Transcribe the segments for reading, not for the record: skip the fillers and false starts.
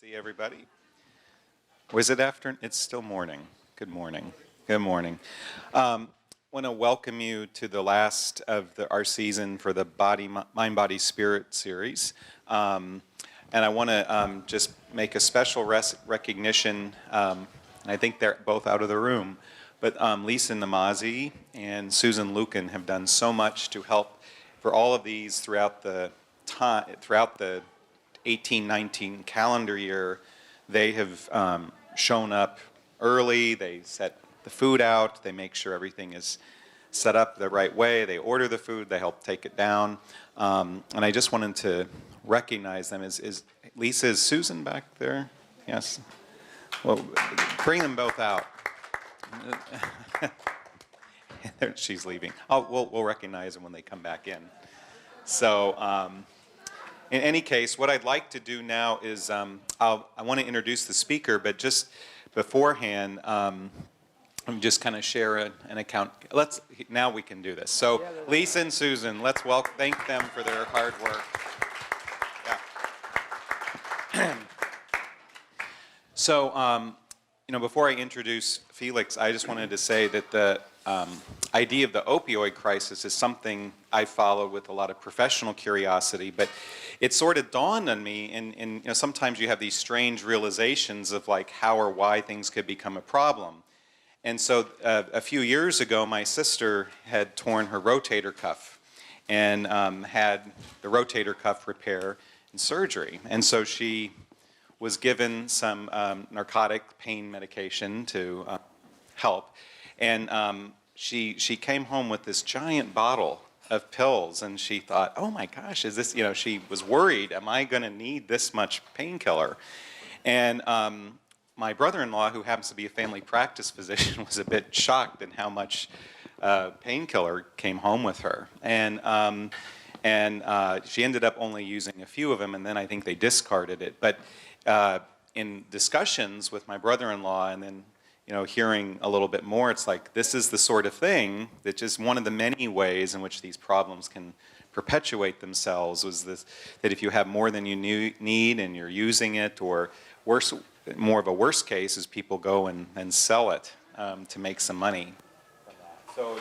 See everybody. Was it afternoon? It's still morning. Good morning. Good morning. I want to welcome you to the last of our season for the Mind, Body, Spirit series. And I want to just make a special recognition, and I think they're both out of the room, but Lisa Namazi and Susan Lucan have done so much to help for all of these throughout the 18-19 calendar year. They have shown up early. They set the food out. They make sure everything is set up the right way. They order the food. They help take it down. And I just wanted to recognize them. Is Lisa, is Susan back there? Yes. Well, bring them both out. She's leaving. We'll recognize them when they come back in. So. In any case, what I'd like to do now is I want to introduce the speaker, but just beforehand, I'm just kind of share an account. Now we can do this. So Lisa and Susan, let's thank them for their hard work. Yeah. So, before I introduce Felix, I just wanted to say that the idea of the opioid crisis is something I followed with a lot of professional curiosity, but it sort of dawned on me, and sometimes you have these strange realizations of like how or why things could become a problem. And so a few years ago, my sister had torn her rotator cuff and had the rotator cuff repair and surgery. And so she was given some narcotic pain medication to help. And she came home with this giant bottle of pills, and she thought, oh my gosh, is this, she was worried, am I going to need this much painkiller? And my brother-in-law, who happens to be a family practice physician, was a bit shocked in how much painkiller came home with her. And she ended up only using a few of them, and then I think they discarded it. But in discussions with my brother-in-law, and then hearing a little bit more, it's like this is the sort of thing that just one of the many ways in which these problems can perpetuate themselves was this, that if you have more than you need and you're using it, or worse, more of a worst case is people go and sell it to make some money. So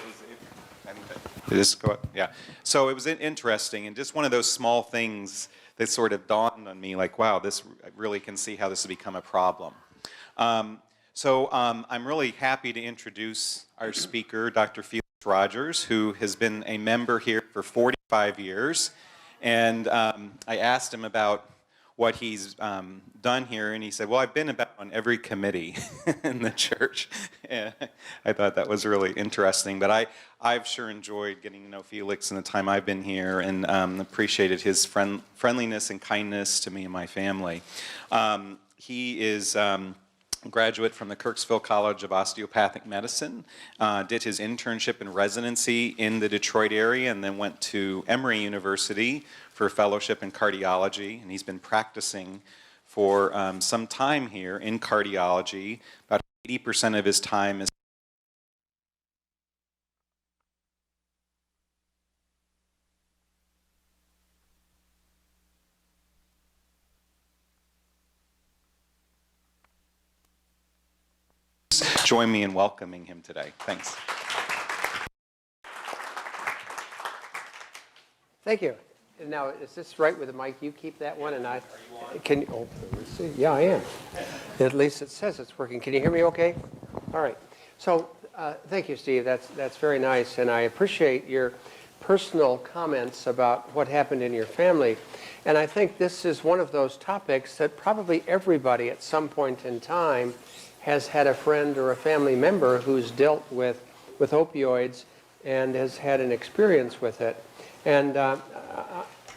So it was interesting, and just one of those small things that sort of dawned on me, like, wow, I really can see how this has become a problem. So I'm really happy to introduce our speaker, Dr. Felix Rogers, who has been a member here for 45 years. And I asked him about what he's done here, and he said, well, I've been about on every committee in the church. And I thought that was really interesting. But I've sure enjoyed getting to know Felix in the time I've been here, and appreciated his friendliness and kindness to me and my family. He is graduate from the Kirksville College of Osteopathic Medicine, did his internship and residency in the Detroit area, and then went to Emory University for fellowship in cardiology, and he's been practicing for some time here in cardiology. About 80% of his time is join me in welcoming him today. Thanks. Thank you. Now, is this right with the mic? You keep that one, and I can. Oh, let's see. Yeah, I am. At least it says it's working. Can you hear me? Okay. All right. So, thank you, Steve. That's very nice, and I appreciate your personal comments about what happened in your family. And I think this is one of those topics that probably everybody at some point in time has had a friend or a family member who's dealt with opioids and has had an experience with it. And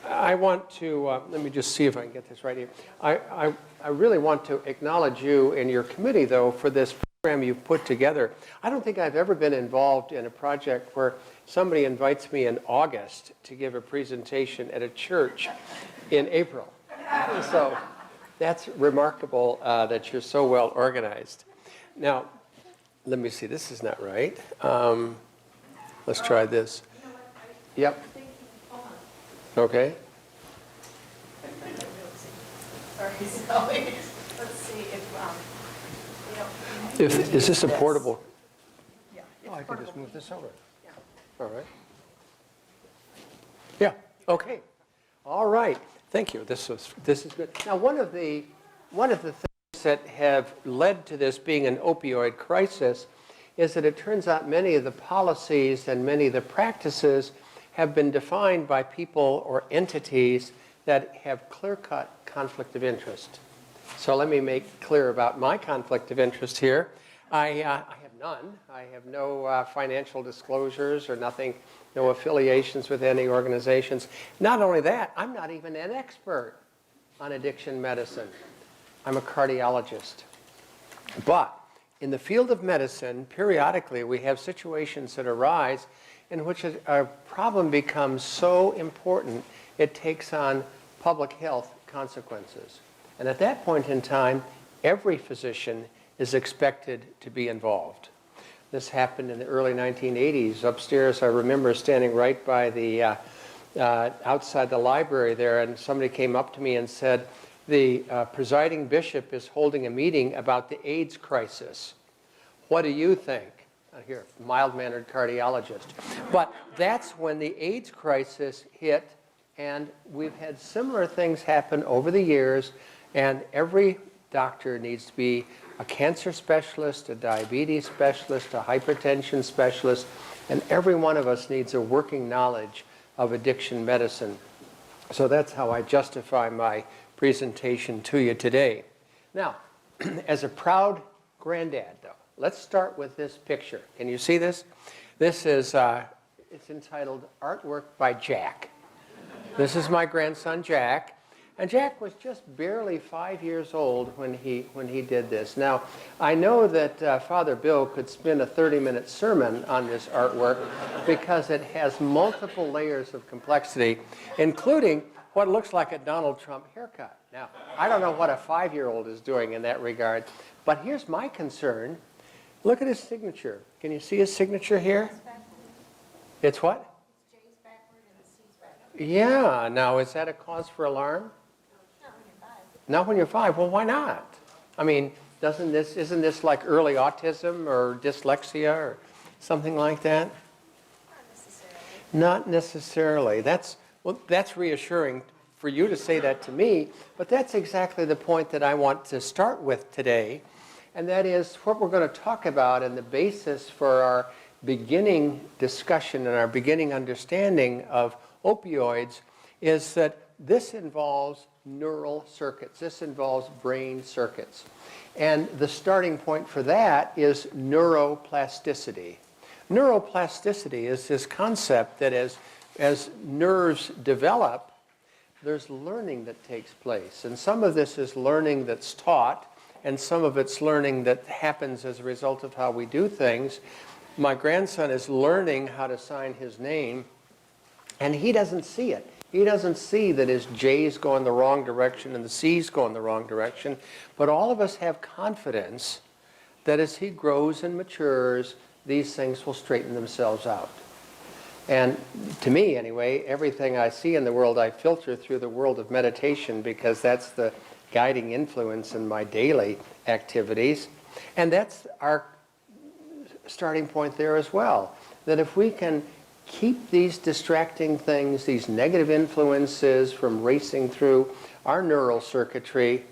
I want to, let me just see if I can get this right here. I really want to acknowledge you and your committee, though, for this program you've put together. I don't think I've ever been involved in a project where somebody invites me in August to give a presentation at a church in April. So that's remarkable that you're so well organized. Now, let me see, this is not right. Let's try this. Yep. Okay. see if, you know. Is this a portable? Yeah. Oh, I it's can just portable. move this over. Yeah. All right. Yeah, okay. All right, thank you. This is good. Now, one of the things that have led to this being an opioid crisis is that it turns out many of the policies and many of the practices have been defined by people or entities that have clear-cut conflict of interest. So let me make clear about my conflict of interest here. I have none. I have no financial disclosures or nothing, no affiliations with any organizations. Not only that, I'm not even an expert on addiction medicine. I'm a cardiologist. But in the field of medicine, periodically we have situations that arise in which a problem becomes so important it takes on public health consequences. And at that point in time, every physician is expected to be involved. This happened in the early 1980s. Upstairs, I remember standing right by the outside the library there, and somebody came up to me and said, the presiding bishop is holding a meeting about the AIDS crisis. What do you think? Here, mild-mannered cardiologist. But that's when the AIDS crisis hit, and we've had similar things happen over the years, and every doctor needs to be a cancer specialist, a diabetes specialist, a hypertension specialist, and every one of us needs a working knowledge of addiction medicine. So that's how I justify my presentation to you today. Now, as a proud granddad, though, let's start with this picture. Can you see this? This is, it's entitled Artwork by Jack. This is my grandson, Jack. And Jack was just barely 5 years old when he did this. Now, I know that Father Bill could spin a 30-minute sermon on this artwork because it has multiple layers of complexity, including what looks like a Donald Trump haircut. Now, I don't know what a 5-year-old is doing in that regard, but here's my concern. Look at his signature. Can you see his signature here? It's what? J's backward and the C's backward. Yeah. Now, is that a cause for alarm? Not when you're 5. Not when you're 5. Well, why not? I mean, isn't this like early autism or dyslexia or something like that? Not necessarily. Not necessarily. That's reassuring for you to say that to me, but that's exactly the point that I want to start with today, and that is what we're going to talk about, and the basis for our beginning discussion and our beginning understanding of opioids is that this involves neural circuits. This involves brain circuits. And the starting point for that is neuroplasticity. Neuroplasticity is this concept that as nerves develop, there's learning that takes place. And some of this is learning that's taught, and some of it's learning that happens as a result of how we do things. My grandson is learning how to sign his name, and he doesn't see it. He doesn't see that his J's go in the wrong direction and the C's go in the wrong direction. But all of us have confidence that as he grows and matures, these things will straighten themselves out. And to me, anyway, everything I see in the world, I filter through the world of meditation because that's the guiding influence in my daily activities. And that's our starting point there as well, that if we can keep these distracting things, these negative influences from racing through our neural circuitry,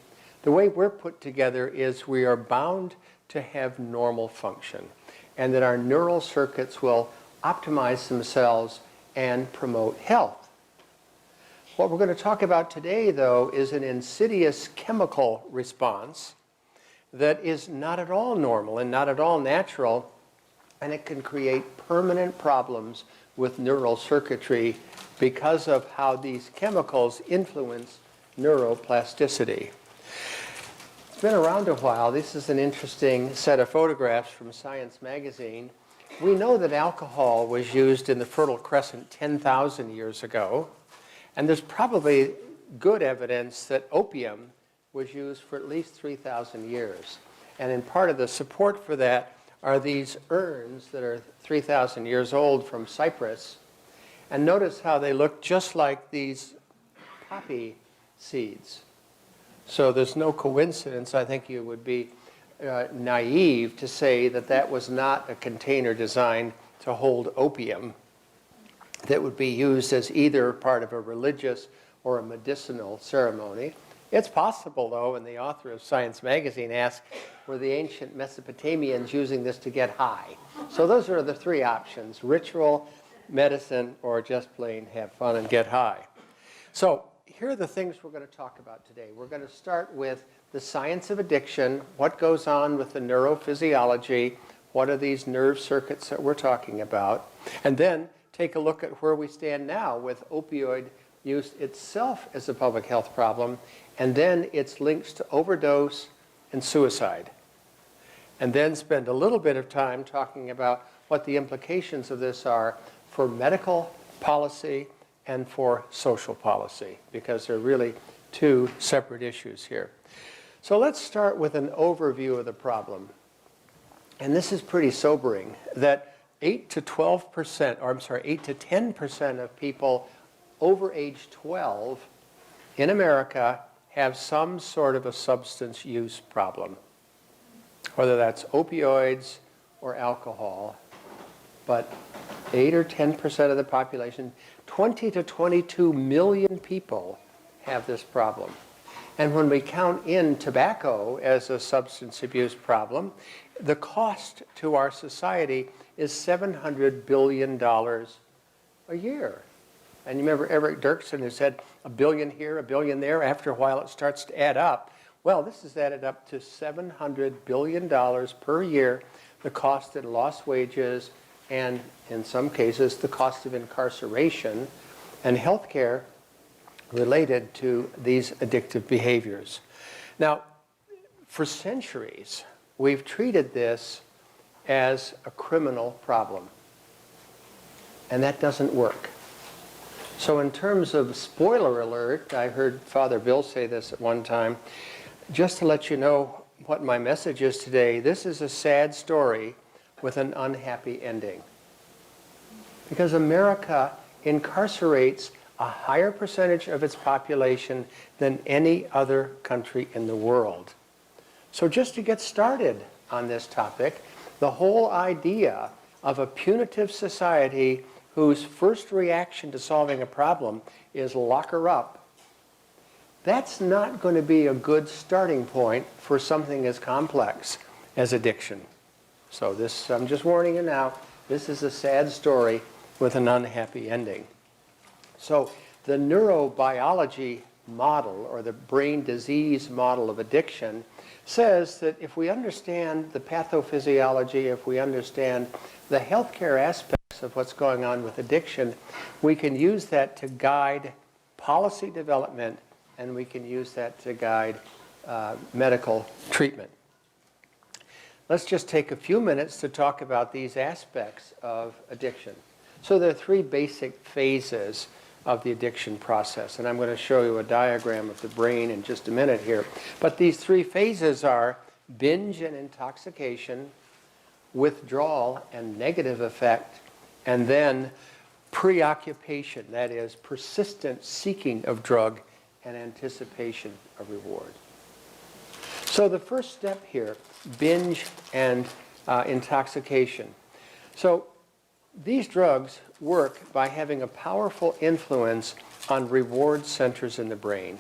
the way we're put together is we are bound to have normal function, and that our neural circuits will optimize themselves and promote health. What we're going to talk about today, though, is an insidious chemical response that is not at all normal and not at all natural, and it can create permanent problems with neural circuitry because of how these chemicals influence neuroplasticity. It's been around a while. This is an interesting set of photographs from Science magazine. We know that alcohol was used in the Fertile Crescent 10,000 years ago, and there's probably good evidence that opium was used for at least 3,000 years. And in part of the support for that are these urns that are 3,000 years old from Cyprus. And notice how they look just like these poppy seeds. So there's no coincidence. I think you would be naive to say that that was not a container designed to hold opium that would be used as either part of a religious or a medicinal ceremony. It's possible, though, and the author of Science Magazine asked, were the ancient Mesopotamians using this to get high? So those are the three options: ritual, medicine, or just plain have fun and get high. So here are the things we're going to talk about today. We're going to start with the science of addiction, what goes on with the neurophysiology, what are these nerve circuits that we're talking about, and then take a look at where we stand now with opioid use itself as a public health problem, and then its links to overdose and suicide. And then spend a little bit of time talking about what the implications of this are for medical policy and for social policy, because they're really two separate issues here. So let's start with an overview of the problem. And this is pretty sobering, that 8 to 10% of people over age 12 in America have some sort of a substance use problem, whether that's opioids or alcohol. But 8 or 10% of the population, 20 to 22 million people have this problem. And when we count in tobacco as a substance abuse problem, the cost to our society is $700 billion a year. And you remember Eric Dirksen, who said a billion here, a billion there. After a while, it starts to add up. Well, this is added up to $700 billion per year, the cost in lost wages, and in some cases, the cost of incarceration and health care related to these addictive behaviors. Now, for centuries, we've treated this as a criminal problem, and that doesn't work. So in terms of spoiler alert, I heard Father Bill say this at one time, just to let you know what my message is today, this is a sad story with an unhappy ending. Because America incarcerates a higher percentage of its population than any other country in the world. So just to get started on this topic, the whole idea of a punitive society whose first reaction to solving a problem is lock her up, that's not going to be a good starting point for something as complex as addiction. So this, I'm just warning you now, this is a sad story with an unhappy ending. So the neurobiology model, or the brain disease model of addiction, says that if we understand the pathophysiology, if we understand the healthcare aspects of what's going on with addiction, we can use that to guide policy development, and we can use that to guide medical treatment. Let's just take a few minutes to talk about these aspects of addiction. So there are three basic phases of the addiction process, and I'm going to show you a diagram of the brain in just a minute here. But these three phases are binge and intoxication, withdrawal and negative effect, and then preoccupation, that is, persistent seeking of drug and anticipation of reward. So the first step here, binge and intoxication. So these drugs work by having a powerful influence on reward centers in the brain.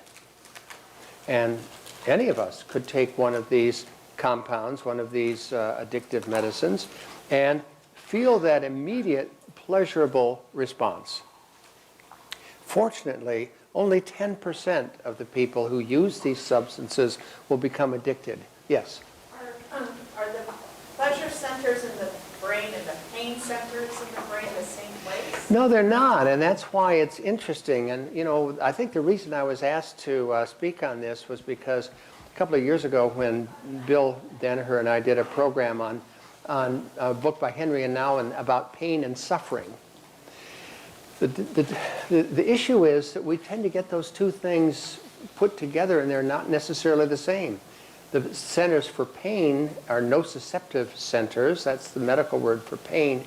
And any of us could take one of these compounds, one of these addictive medicines, and feel that immediate pleasurable response. Fortunately, only 10% of the people who use these substances will become addicted. Yes? Are the pleasure centers in the brain and the pain centers in the brain the same place? No, they're not, and that's why it's interesting. And, you know, I think the reason I was asked to speak on this was because a couple of years ago when Bill Danaher and I did a program on a book by Henry and Nouwen about pain and suffering. The issue is that we tend to get those two things put together, and they're not necessarily the same. The centers for pain are nociceptive centers. That's the medical word for pain.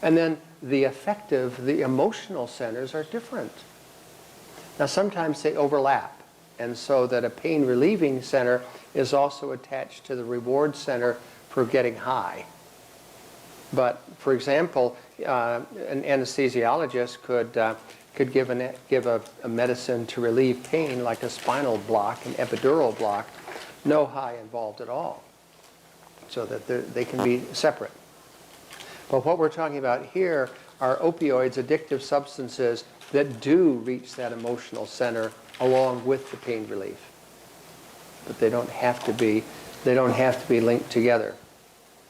And then the affective, the emotional centers are different. Now, sometimes they overlap. and so that a pain relieving center is also attached to the reward center for getting high. But for example, an anesthesiologist could give a medicine to relieve pain like a spinal block, an epidural block, no high involved at all, so that they can be separate. But what we're talking about here are opioids, addictive substances that do reach that emotional center along with the pain relief. But they don't have to be linked together.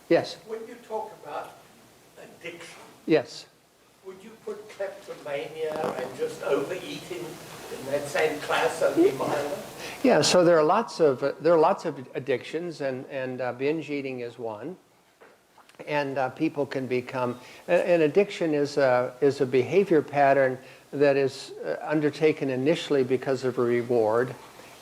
Yes? When you talk about addiction, Yes. would you put kleptomania and just overeating in that same class, only milder? Yeah, so there are lots of addictions, and binge eating is one. And people can become, an addiction is a behavior pattern that is undertaken initially because of a reward,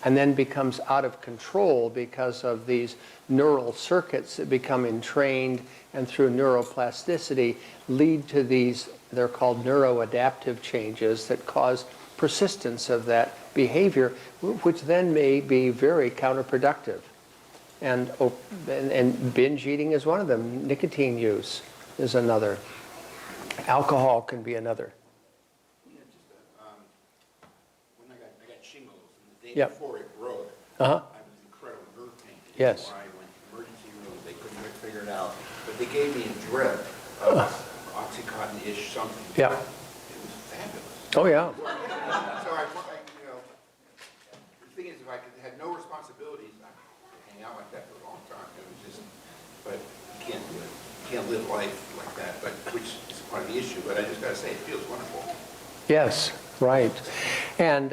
and then becomes out of control because of these neural circuits that become entrained, and through neuroplasticity lead to these, they're called neuroadaptive changes that cause persistence of that behavior, which then may be very counterproductive. And binge eating is one of them. Nicotine use is another. Alcohol can be another. Yeah, when I got shingles, and the day Yep. before it broke, Uh-huh. I was in incredible nerve pain. Yes. So I went to emergency room, they couldn't figure it out, but they gave me a drip of Oxycontin-ish something. Yeah. It was fabulous. Oh, yeah. So the thing is, if I had no responsibilities, I could hang out like that for a long time. It was just, but you can't do it. You can't live life like that, but which is part of the issue. But I just got to say, it feels wonderful. Yes, right. And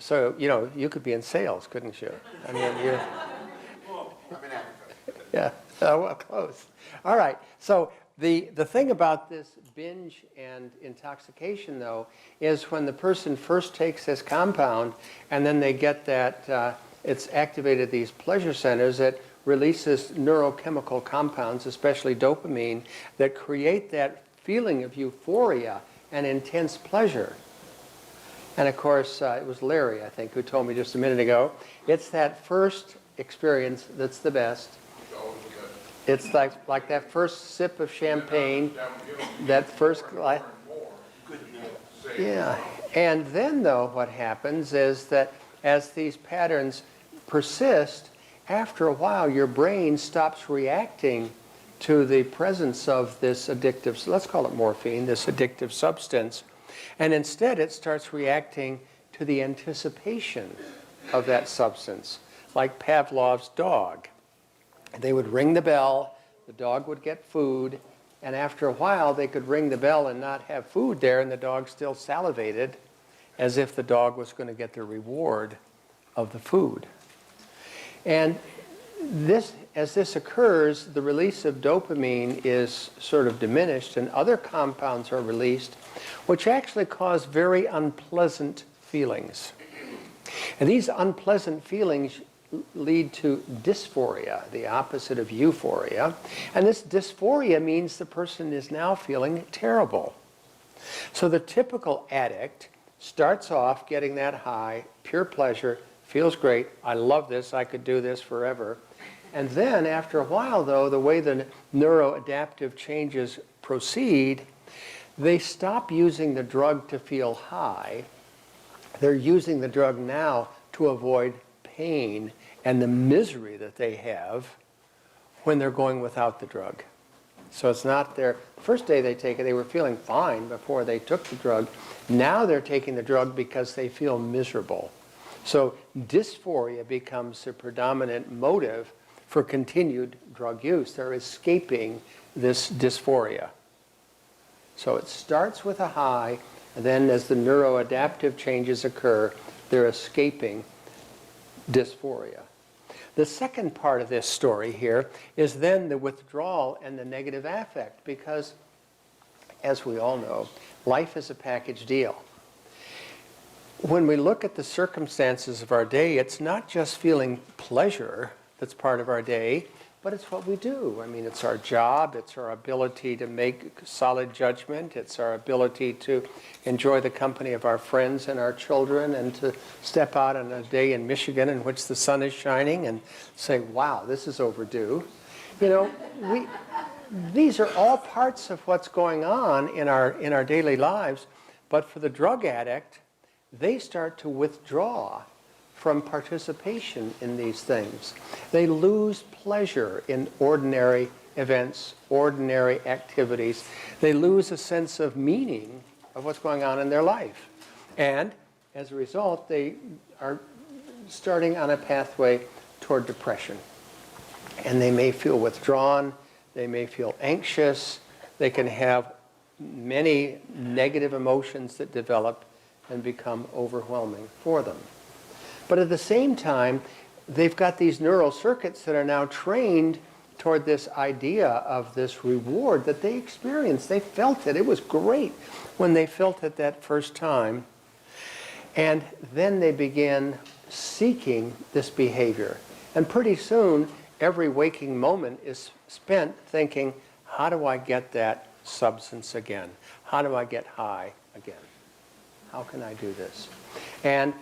so, you could be in sales, couldn't you? I mean, you're... I'm in Africa. Yeah, well, close. All right, so the thing about this binge and intoxication, though, is when the person first takes this compound and then they get that, it's activated these pleasure centers that releases neurochemical compounds, especially dopamine, that create that feeling of euphoria and intense pleasure. And of course, it was Larry, I think, who told me just a minute ago, it's that first experience that's the best. It's like that first sip of champagne, that first glass. Yeah. And then, though, what happens is that as these patterns persist, after a while, your brain stops reacting to the presence of this addictive, let's call it morphine, this addictive substance, and instead it starts reacting to the anticipation of that substance, like Pavlov's dog. They would ring the bell, the dog would get food, and after a while they could ring the bell and not have food there, and the dog still salivated as if the dog was going to get the reward of the food. And as this occurs, the release of dopamine is sort of diminished, and other compounds are released, which actually cause very unpleasant feelings. And these unpleasant feelings lead to dysphoria, the opposite of euphoria. And this dysphoria means the person is now feeling terrible. So the typical addict starts off getting that high, pure pleasure, feels great, I love this, I could do this forever. And then after a while, though, the way the neuroadaptive changes proceed, they stop using the drug to feel high. They're using the drug now to avoid pain and the misery that they have when they're going without the drug. So it's not the first day they take it, they were feeling fine before they took the drug. Now they're taking the drug because they feel miserable. So dysphoria becomes the predominant motive for continued drug use. They're escaping this dysphoria. So it starts with a high, and then as the neuroadaptive changes occur, they're escaping dysphoria. The second part of this story here is then the withdrawal and the negative affect, because as we all know, life is a package deal. When we look at the circumstances of our day, it's not just feeling pleasure that's part of our day. but it's what we do. I mean, it's our job, it's our ability to make solid judgment, it's our ability to enjoy the company of our friends and our children, and to step out on a day in Michigan in which the sun is shining and say, wow, this is overdue. You know, these are all parts of what's going on in our daily lives, but for the drug addict, they start to withdraw from participation in these things. They lose pleasure in ordinary events, ordinary activities. They lose a sense of meaning of what's going on in their life. And as a result, they are starting on a pathway toward depression. And they may feel withdrawn, they may feel anxious, they can have many negative emotions that develop and become overwhelming for them. But at the same time, they've got these neural circuits that are now trained toward this idea of this reward that they experienced. They felt it. It was great when they felt it that first time. And then they begin seeking this behavior. And pretty soon, every waking moment is spent thinking, how do I get that substance again? How do I get high again? How can I do this? And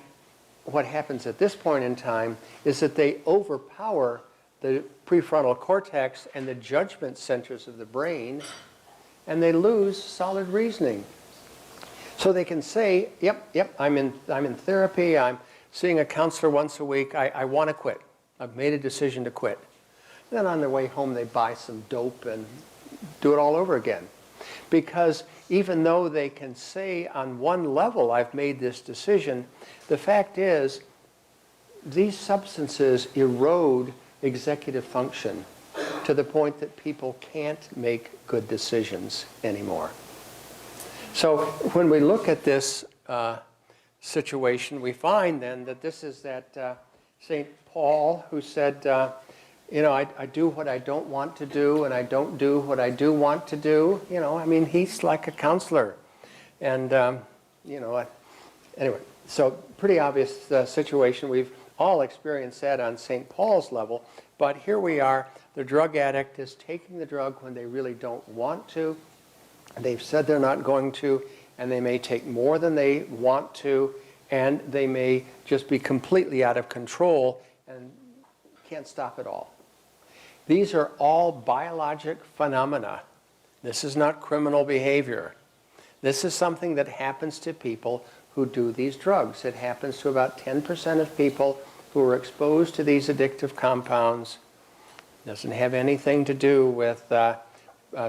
what happens at this point in time is that they overpower the prefrontal cortex and the judgment centers of the brain, and they lose solid reasoning. So they can say, yep, I'm in therapy, I'm seeing a counselor once a week, I want to quit. I've made a decision to quit. Then on their way home, they buy some dope and do it all over again. Because even though they can say on one level, I've made this decision, the fact is, these substances erode executive function to the point that people can't make good decisions anymore. So when we look at this situation, we find then that this is that St. Paul who said, you know, I do what I don't want to do, and I don't do what I do want to do. You know, I mean, he's like a counselor. And, you know, anyway, so pretty obvious situation. We've all experienced that on St. Paul's level. But here we are, the drug addict is taking the drug when they really don't want to. They've said they're not going to, and they may take more than they want to, and they may just be completely out of control and can't stop it all. These are all biologic phenomena. This is not criminal behavior. This is something that happens to people who do these drugs. It happens to about 10% of people who are exposed to these addictive compounds. It doesn't have anything to do with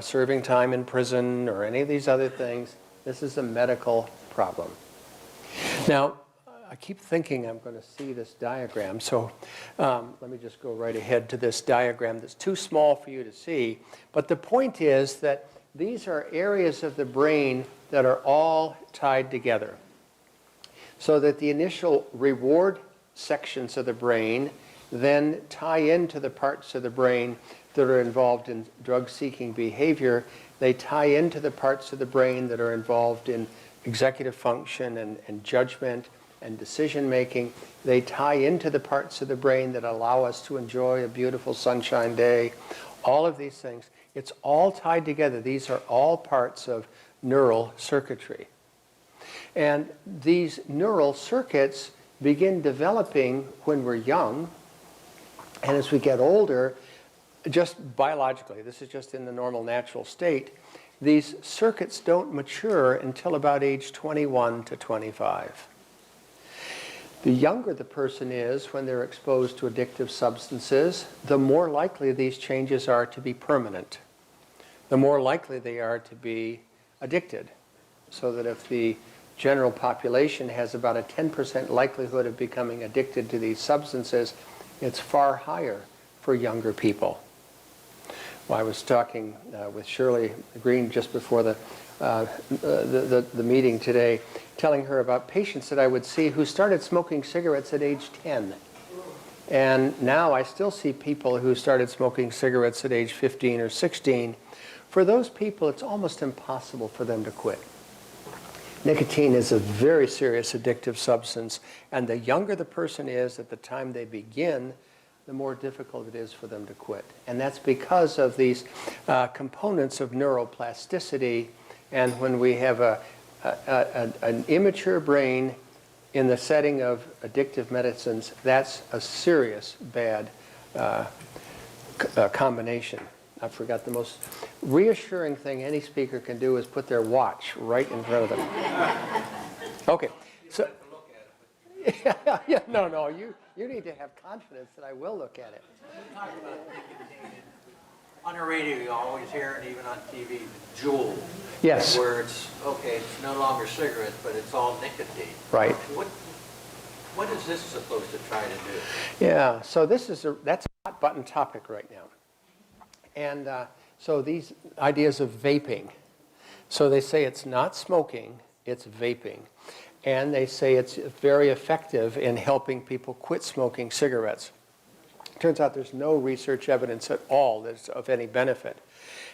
serving time in prison or any of these other things. This is a medical problem. Now, I keep thinking I'm going to see this diagram, so let me just go right ahead to this diagram that's too small for you to see. But the point is that these are areas of the brain that are all tied together, so that the initial reward sections of the brain then tie into the parts of the brain that are involved in drug-seeking behavior. They tie into the parts of the brain that are involved in executive function and judgment and decision-making. They tie into the parts of the brain that allow us to enjoy a beautiful sunshine day. All of these things, it's all tied together. These are all parts of neural circuitry. And these neural circuits begin developing when we're young, and as we get older, just biologically, this is just in the normal natural state, these circuits don't mature until about age 21 to 25. The younger the person is when they're exposed to addictive substances, the more likely these changes are to be permanent. The more likely they are to be addicted. So that if the general population has about a 10% likelihood of becoming addicted to these substances, it's far higher for younger people. Well, I was talking with Shirley Green just before the meeting today, telling her about patients that I would see who started smoking cigarettes at age 10. And now I still see people who started smoking cigarettes at age 15 or 16. For those people, it's almost impossible for them to quit. Nicotine is a very serious addictive substance, and the younger the person is at the time they begin the more difficult it is for them to quit. And that's because of these components of neuroplasticity. And when we have an immature brain in the setting of addictive medicines, that's a serious bad combination. I forgot the most reassuring thing any speaker can do is put their watch right in front of them. Okay, so yeah, no, you need to have confidence that I will look at it. On the radio, you always hear, and even on TV, Juul. Yes. Where it's, okay, it's no longer cigarettes, but it's all nicotine. Right. What is this supposed to try to do? Yeah, so that's a hot button topic right now. And so these ideas of vaping. So they say it's not smoking, it's vaping. And they say it's very effective in helping people quit smoking cigarettes. Turns out there's no research evidence at all that's of any benefit.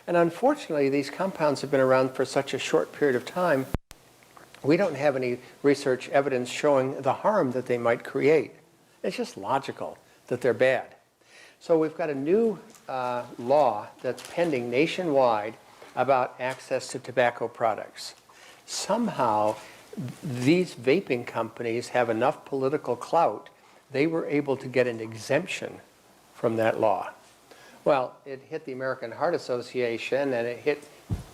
And unfortunately, these compounds have been around for such a short period of time, we don't have any research evidence showing the harm that they might create. It's just logical that they're bad. So we've got a new law that's pending nationwide about access to tobacco products. Somehow, these vaping companies have enough political clout, they were able to get an exemption from that law. Well, it hit the American Heart Association and it hit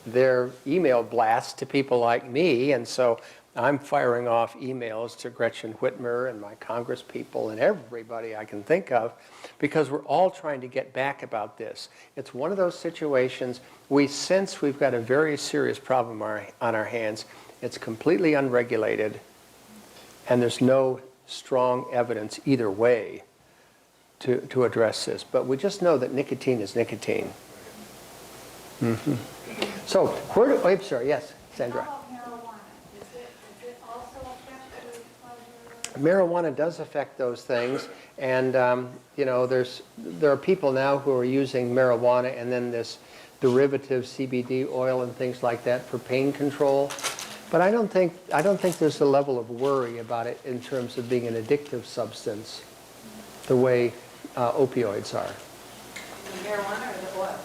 their email blast to people like me, and so I'm firing off emails to Gretchen Whitmer and my Congress people and everybody I can think of, because we're all trying to get back about this. It's one of those situations we sense we've got a very serious problem on our hands. It's completely unregulated, and there's no strong evidence either way to address this. But we just know that nicotine is nicotine. Mm-hmm. So, I'm sorry, yes, Sandra. How about marijuana? Does it also affect the pleasure? Marijuana does affect those things, and you know, there are people now who are using marijuana and then this derivative CBD oil and things like that for pain control. But I don't think there's a level of worry about it in terms of being an addictive substance, the way opioids are. The marijuana or the oil?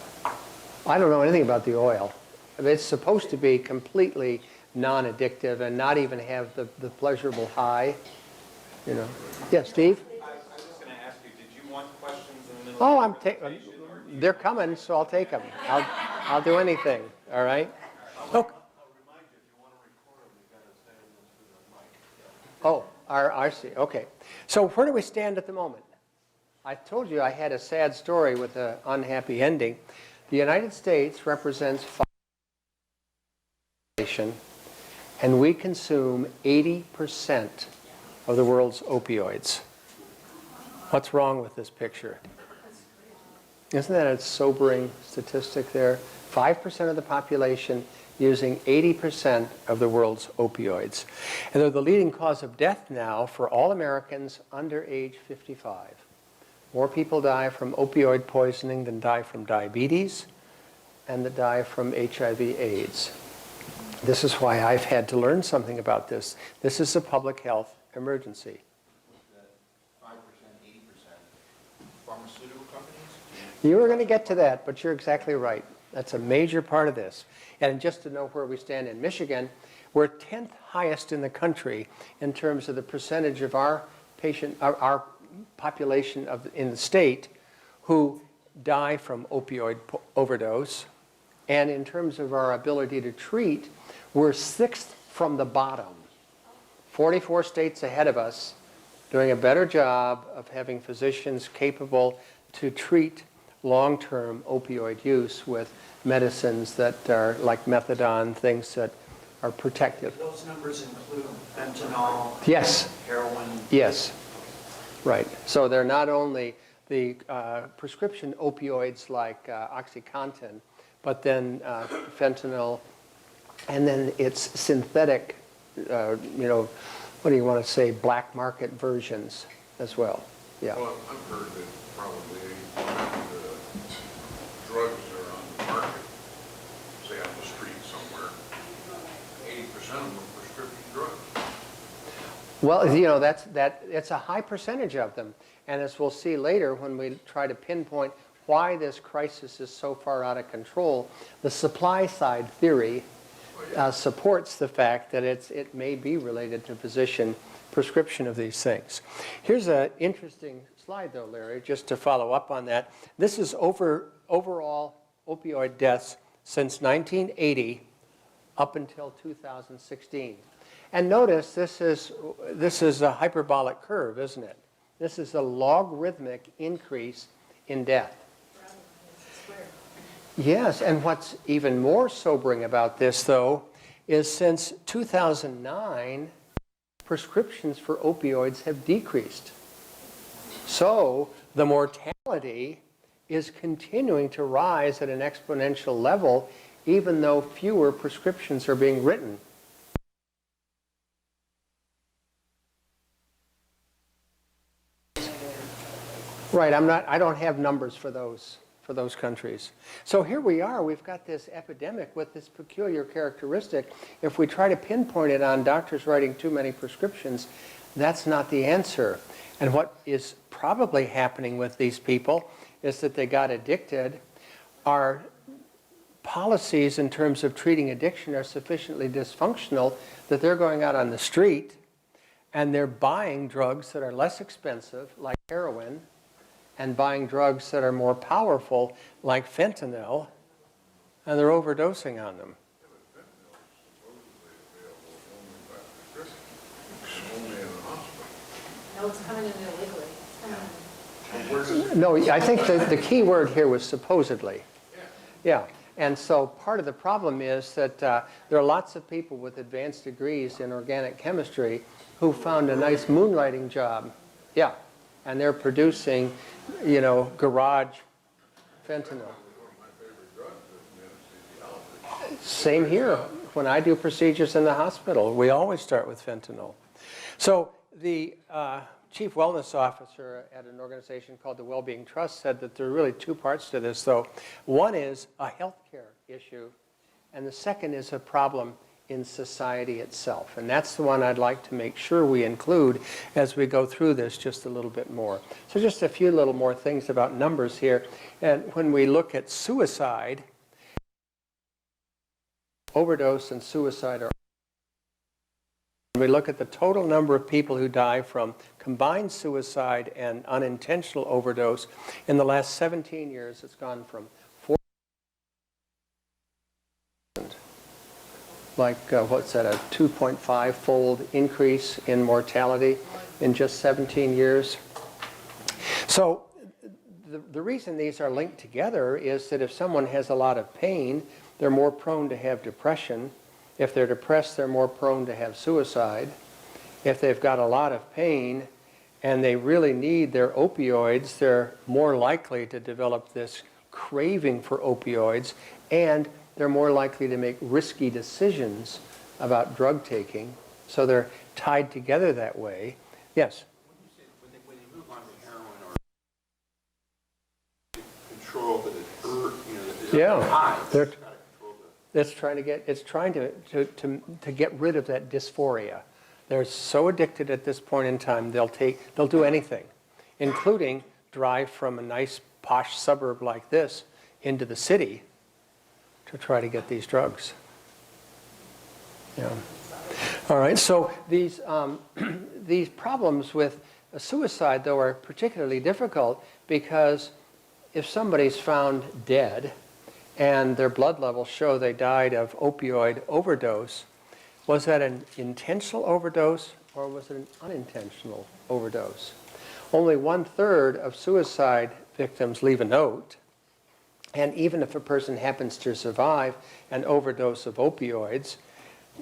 I don't know anything about the oil. It's supposed to be completely non-addictive and not even have the pleasurable high, you know. Yes, Steve? I was just going to ask you, did you want questions in the middle Oh, of the presentation, or do you- they're coming, so I'll take them. I'll do anything, all right? Okay. Oh, I see, okay. So where do we stand at the moment? I told you I had a sad story with an unhappy ending. The United States represents 5%, and we consume 80% of the world's opioids. What's wrong with this picture? Isn't that a sobering statistic there? 5% of the population using 80% of the world's opioids. And they're the leading cause of death now for all Americans under age 55. More people die from opioid poisoning than die from diabetes and that die from HIV/AIDS. This is why I've had to learn something about this. This is a public health emergency. 5%, 80%. Pharmaceutical companies? You were going to get to that, but you're exactly right. That's a major part of this. And just to know where we stand in Michigan, we're 10th highest in the country in terms of the percentage of our population in the state who die from opioid overdose. And in terms of our ability to treat, we're 6th from the bottom. 44 states ahead of us doing a better job of having physicians capable to treat long-term opioid use with medicines that are like methadone, things that are protective. Those numbers include fentanyl, Yes, heroin. yes, right. So they're not only the prescription opioids like OxyContin, but then fentanyl, and then it's synthetic, you know, what do you want to say, black market versions as well. Yeah. Well, I've heard that probably the drugs that are on the market, say on the street somewhere, 80% of them are prescription drugs. Well, it's a high percentage of them. And as we'll see later when we try to pinpoint why this crisis is so far out of control, the supply side theory supports the fact that it may be related to physician prescription of these things. Here's an interesting slide, though, Larry, just to follow up on that. This is overall opioid deaths since 1980 up until 2016. And notice this is a hyperbolic curve, isn't it? This is a logarithmic increase in death. Yes, and what's even more sobering about this, though, is since 2009, prescriptions for opioids have decreased. So the mortality is continuing to rise at an exponential level, even though fewer prescriptions are being written. Right, I don't have numbers for those countries. So here we are, we've got this epidemic with this peculiar characteristic. If we try to pinpoint it on doctors writing too many prescriptions, that's not the answer. And what is probably happening with these people is that they got addicted. Our policies in terms of treating addiction are sufficiently dysfunctional that they're going out on the street and they're buying drugs that are less expensive, like heroin, and buying drugs that are more powerful, like fentanyl, and they're overdosing on them. No, it's coming in illegally. It's coming in. No, I think the key word here was supposedly. Yeah, and so part of the problem is that there are lots of people with advanced degrees in organic chemistry who found a nice moonlighting job. Yeah, and they're producing, garage fentanyl. Same here. When I do procedures in the hospital, we always start with fentanyl. So the chief wellness officer at an organization called the Wellbeing Trust said that there are really two parts to this, though. One is a healthcare issue, and the second is a problem in society itself. And that's the one I'd like to make sure we include as we go through this just a little bit more. So just a few little more things about numbers here. And when we look at suicide, overdose and suicide are. When we look at the total number of people who die from combined suicide and unintentional overdose, in the last 17 years, it's gone from 4,000, what's that, a 2.5-fold increase in mortality in just 17 years. So the reason these are linked together is that if someone has a lot of pain, they're more prone to have depression. If they're depressed, they're more prone to have suicide. If they've got a lot of pain and they really need their opioids, they're more likely to develop this craving for opioids, and they're more likely to make risky decisions about drug taking. So they're tied together that way. Yes? When they move on to heroin or control the Yeah. they're It's trying to get rid of that dysphoria. They're so addicted at this point in time, they'll do anything, including drive from a nice posh suburb like this into the city to try to get these drugs. Yeah. All right. So these these problems with suicide, though, are particularly difficult because if somebody's found dead and their blood levels show they died of opioid overdose, was that an intentional overdose or was it an unintentional overdose? Only 1/3 of suicide victims leave a note, and even if a person happens to survive an overdose of opioids,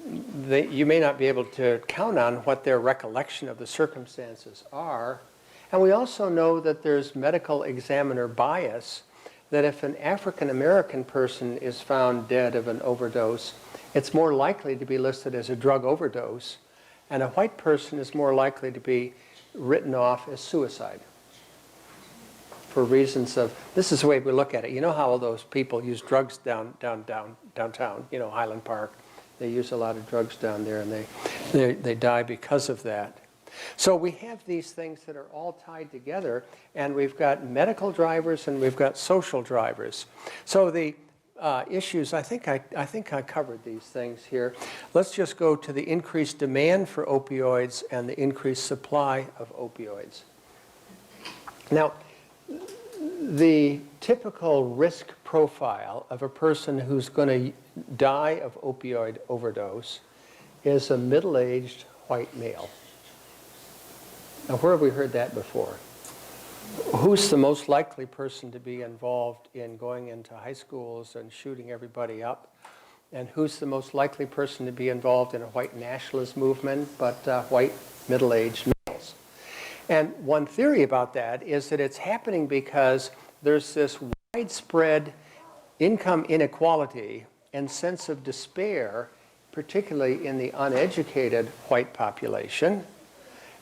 you may not be able to count on what their recollection of the circumstances are. And we also know that there's medical examiner bias, that if an African American person is found dead of an overdose, it's more likely to be listed as a drug overdose, and a white person is more likely to be written off as suicide. For reasons of, this is the way we look at it. You know how all those people use drugs downtown, Highland Park. They use a lot of drugs down there, and they die because of that. So we have these things that are all tied together, and we've got medical drivers and we've got social drivers. So the issues, I think I covered these things here. Let's just go to the increased demand for opioids and the increased supply of opioids. Now, the typical risk profile of a person who's going to die of opioid overdose is a middle-aged white male. Now, where have we heard that before? Who's the most likely person to be involved in going into high schools and shooting everybody up? And who's the most likely person to be involved in a white nationalist movement, but white middle-aged males? And one theory about that is that it's happening because there's this widespread income inequality and sense of despair, particularly in the uneducated white population.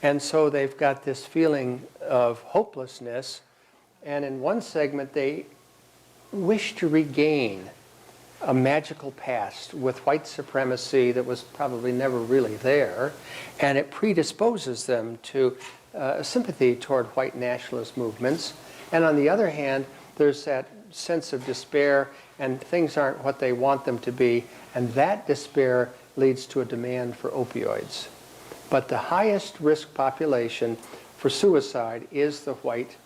And so they've got this feeling of hopelessness. And in one segment, they wish to regain a magical past with white supremacy that was probably never really there. And it predisposes them to sympathy toward white nationalist movements. And on the other hand, there's that sense of despair, and things aren't what they want them to be. And that despair leads to a demand for opioids. But the highest risk population for suicide is the white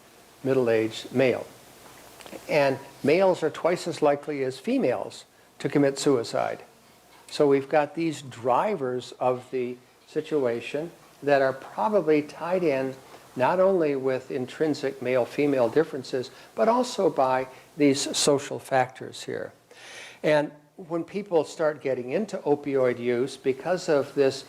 middle-aged male. And males are twice as likely as females to commit suicide. So we've got these drivers of the situation that are probably tied in not only with intrinsic male-female differences, but also by these social factors here. And when people start getting into opioid use, because of this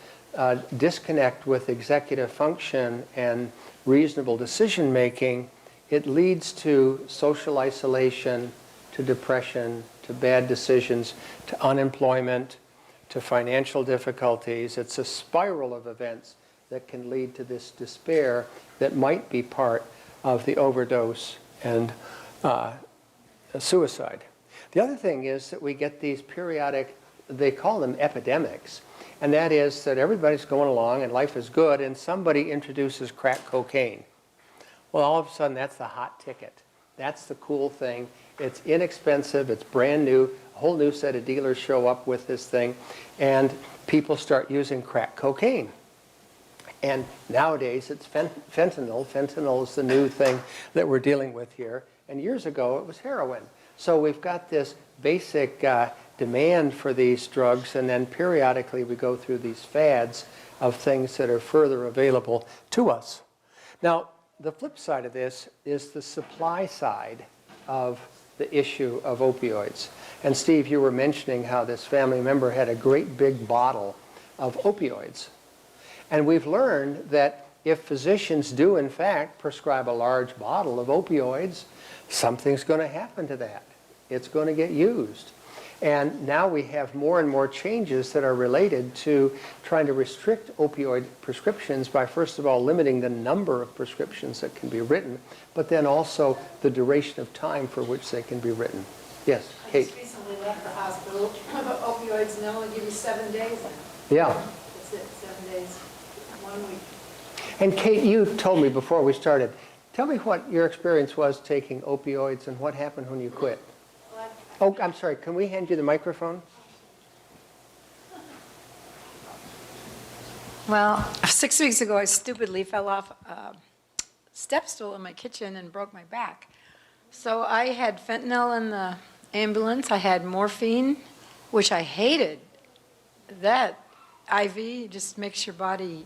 disconnect with executive function and reasonable decision-making, it leads to social isolation, to depression, to bad decisions, to unemployment, to financial difficulties. It's a spiral of events that can lead to this despair that might be part of the overdose and suicide. The other thing is that we get these periodic, they call them epidemics, and that is that everybody's going along and life is good and somebody introduces crack cocaine. Well, all of a sudden that's the hot ticket. That's the cool thing. It's inexpensive, it's brand new, a whole new set of dealers show up with this thing, and people start using crack cocaine. And nowadays it's fentanyl. Fentanyl is the new thing that we're dealing with here. And years ago it was heroin. So we've got this basic demand for these drugs, and then periodically we go through these fads of things that are further available to us. Now, the flip side of this is the supply side of the issue of opioids. And Steve, you were mentioning how this family member had a great big bottle of opioids. And we've learned that if physicians do, in fact, prescribe a large bottle of opioids, something's going to happen to that. It's going to get used. And now we have more and more changes that are related to trying to restrict opioid prescriptions by, first of all, limiting the number of prescriptions that can be written, but then also the duration of time for which they can be written. Yes, I Kate? just recently left the hospital, but opioids, and they only give you 7 days now. Yeah. That's it, 7 days, 1 week. And Kate, you told me before we started, tell me what your experience was taking opioids and what happened when you quit. Well, Oh, I'm sorry, can we hand you the microphone? Well, 6 weeks ago, I stupidly fell off a step stool in my kitchen and broke my back. So I had fentanyl in the ambulance. I had morphine, which I hated. That IV just makes your body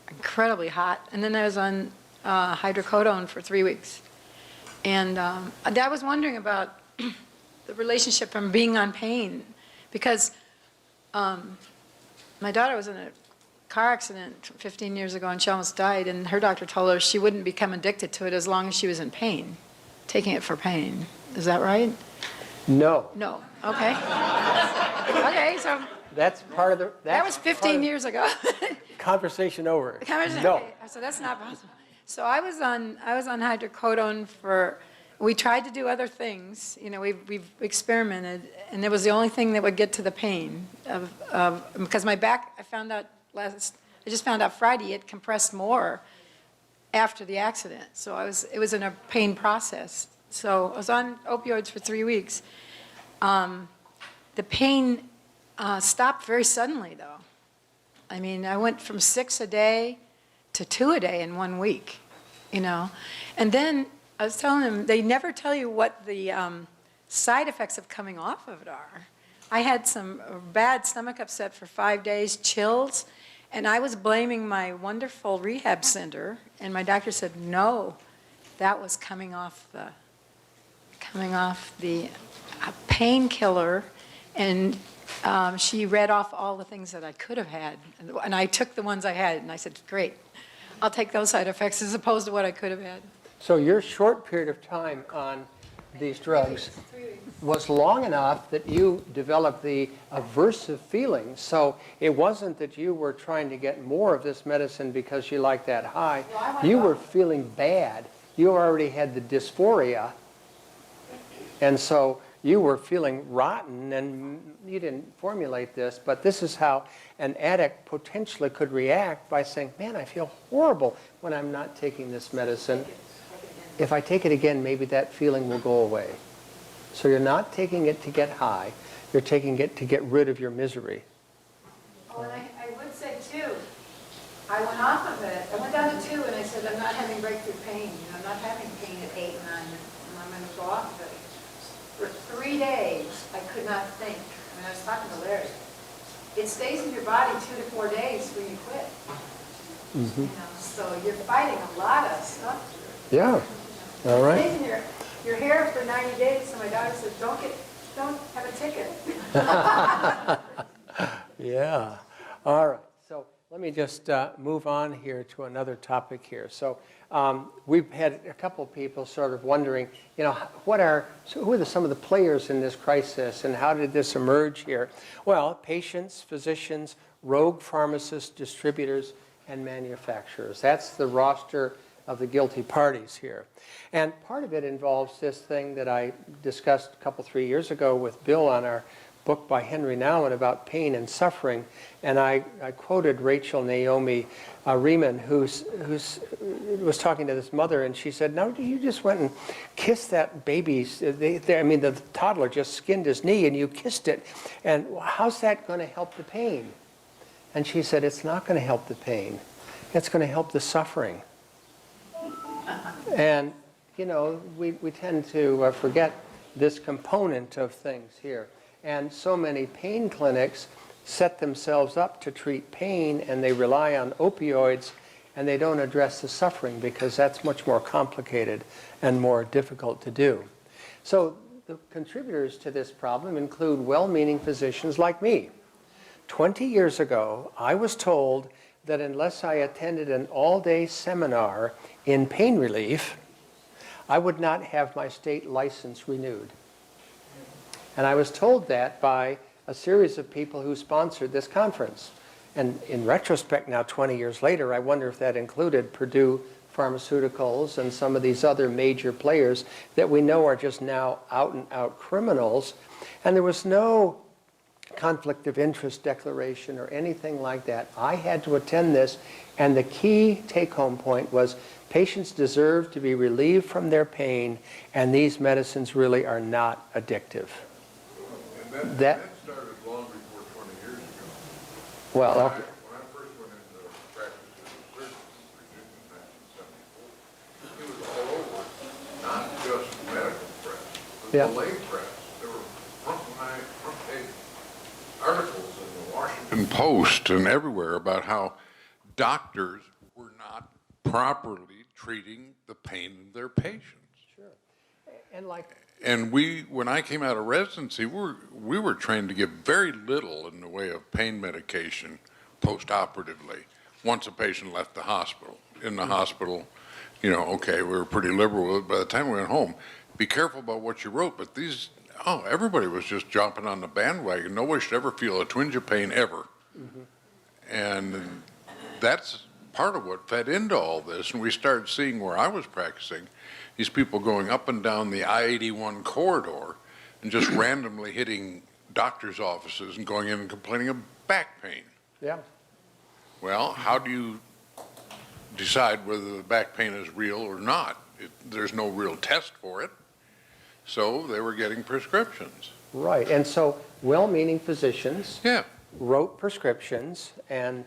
incredibly hot. And then I was on hydrocodone for 3 weeks. And I was wondering about the relationship from being on pain, because my daughter was in a car accident 15 years ago and she almost died, and her doctor told her she wouldn't become addicted to it as long as she was in pain, taking it for pain. Is that right? No. No. Okay. Okay, so That's part of the... that was 15 years ago. Conversation over. No. No. Okay, so that's not possible. So I was on hydrocodone for, we tried to do other things. You know, we've experimented, and it was the only thing that would get to the pain of because my back, I found out I just found out Friday it compressed more after the accident. So it was in a pain process. So I was on opioids for 3 weeks. The pain stopped very suddenly, though. I mean, I went from 6 a day to 2 a day in 1 week, you know. And then I was telling them, they never tell you what the side effects of coming off of it are. I had some bad stomach upset for 5 days, chills, and I was blaming my wonderful rehab center, and my doctor said, no, that was coming off the painkiller, and she read off all the things that I could have had, and I took the ones I had, and I said, great, I'll take those side effects as opposed to what I could have had. So your short period of time on these drugs was long enough that you developed the aversive feelings. So it wasn't that you were trying to get more of this medicine because you liked that high. You were feeling bad. You already had the dysphoria. And so you were feeling rotten, and you didn't formulate this, but this is how an addict potentially could react by saying, man, I feel horrible when I'm not taking this medicine. If I take it again, maybe that feeling will go away. So you're not taking it to get high. You're taking it to get rid of your misery. Oh, and I would say, too, I went off of it. I went down to 2, and I said, I'm not having breakthrough pain. You know, I'm not having pain at 8 and 9, and I'm going to go off of it. For 3 days, I could not think. I mean, I was talking to Larry. It stays in your body 2 to 4 days before you quit. Mm-hmm. You know, so you're fighting a lot of stuff. Yeah. All right. It stays in your hair for 90 days. So my doctor said, don't have a ticket. Yeah. All right. So let me just move on here to another topic here. So we've had a couple of people sort of wondering, you know, who are some of the players in this crisis, and how did this emerge here? Well, patients, physicians, rogue pharmacists, distributors, and manufacturers. That's the roster of the guilty parties here. And part of it involves this thing that I discussed a couple, 3 years ago with Bill on our book by Henry Nouwen about pain and suffering. And I quoted Rachel Naomi Riemann, who was talking to this mother, and she said, no, you just went and kissed that baby's, the toddler just skinned his knee, and you kissed it. And how's that going to help the pain? And she said, it's not going to help the pain. It's going to help the suffering. And, you know, we tend to forget this component of things here. And so many pain clinics set themselves up to treat pain, and they rely on opioids, and they don't address the suffering because that's much more complicated and more difficult to do. So the contributors to this problem include well-meaning physicians like me. 20 years ago, I was told that unless I attended an all-day seminar in pain relief, I would not have my state license renewed. And I was told that by a series of people who sponsored this conference. And in retrospect now, 20 years later, I wonder if that included Purdue Pharmaceuticals and some of these other major players that we know are just now out-and-out criminals. And there was no conflict of interest declaration or anything like that. I had to attend this, and the key take-home point was patients deserve to be relieved from their pain, and these medicines really are not addictive. And that started long before 20 years ago. Well, When okay. I first went into practice as a surgeon in Virginia in 1974, it was all over, not just medical press, but Yeah. the lay press. There were front page articles in the Washington Post and everywhere about how doctors were not properly treating the pain of their patients. Sure. And like, And when I came out of residency, we were trained to give very little in the way of pain medication post-operatively once a patient left the hospital. In the hospital, you know, okay, we were pretty liberal with it. By the time we went home, be careful about what you wrote, but everybody was just jumping on the bandwagon. Nobody should ever feel a twinge of pain ever. Mm-hmm. And that's part of what fed into all this. And we started seeing where I was practicing, these people going up and down the I-81 corridor and just randomly hitting doctors' offices and going in and complaining of back pain. yeah. Well, how do you decide whether the back pain is real or not? There's no real test for it. So they were getting prescriptions. Right, and so well-meaning physicians Yeah. wrote prescriptions and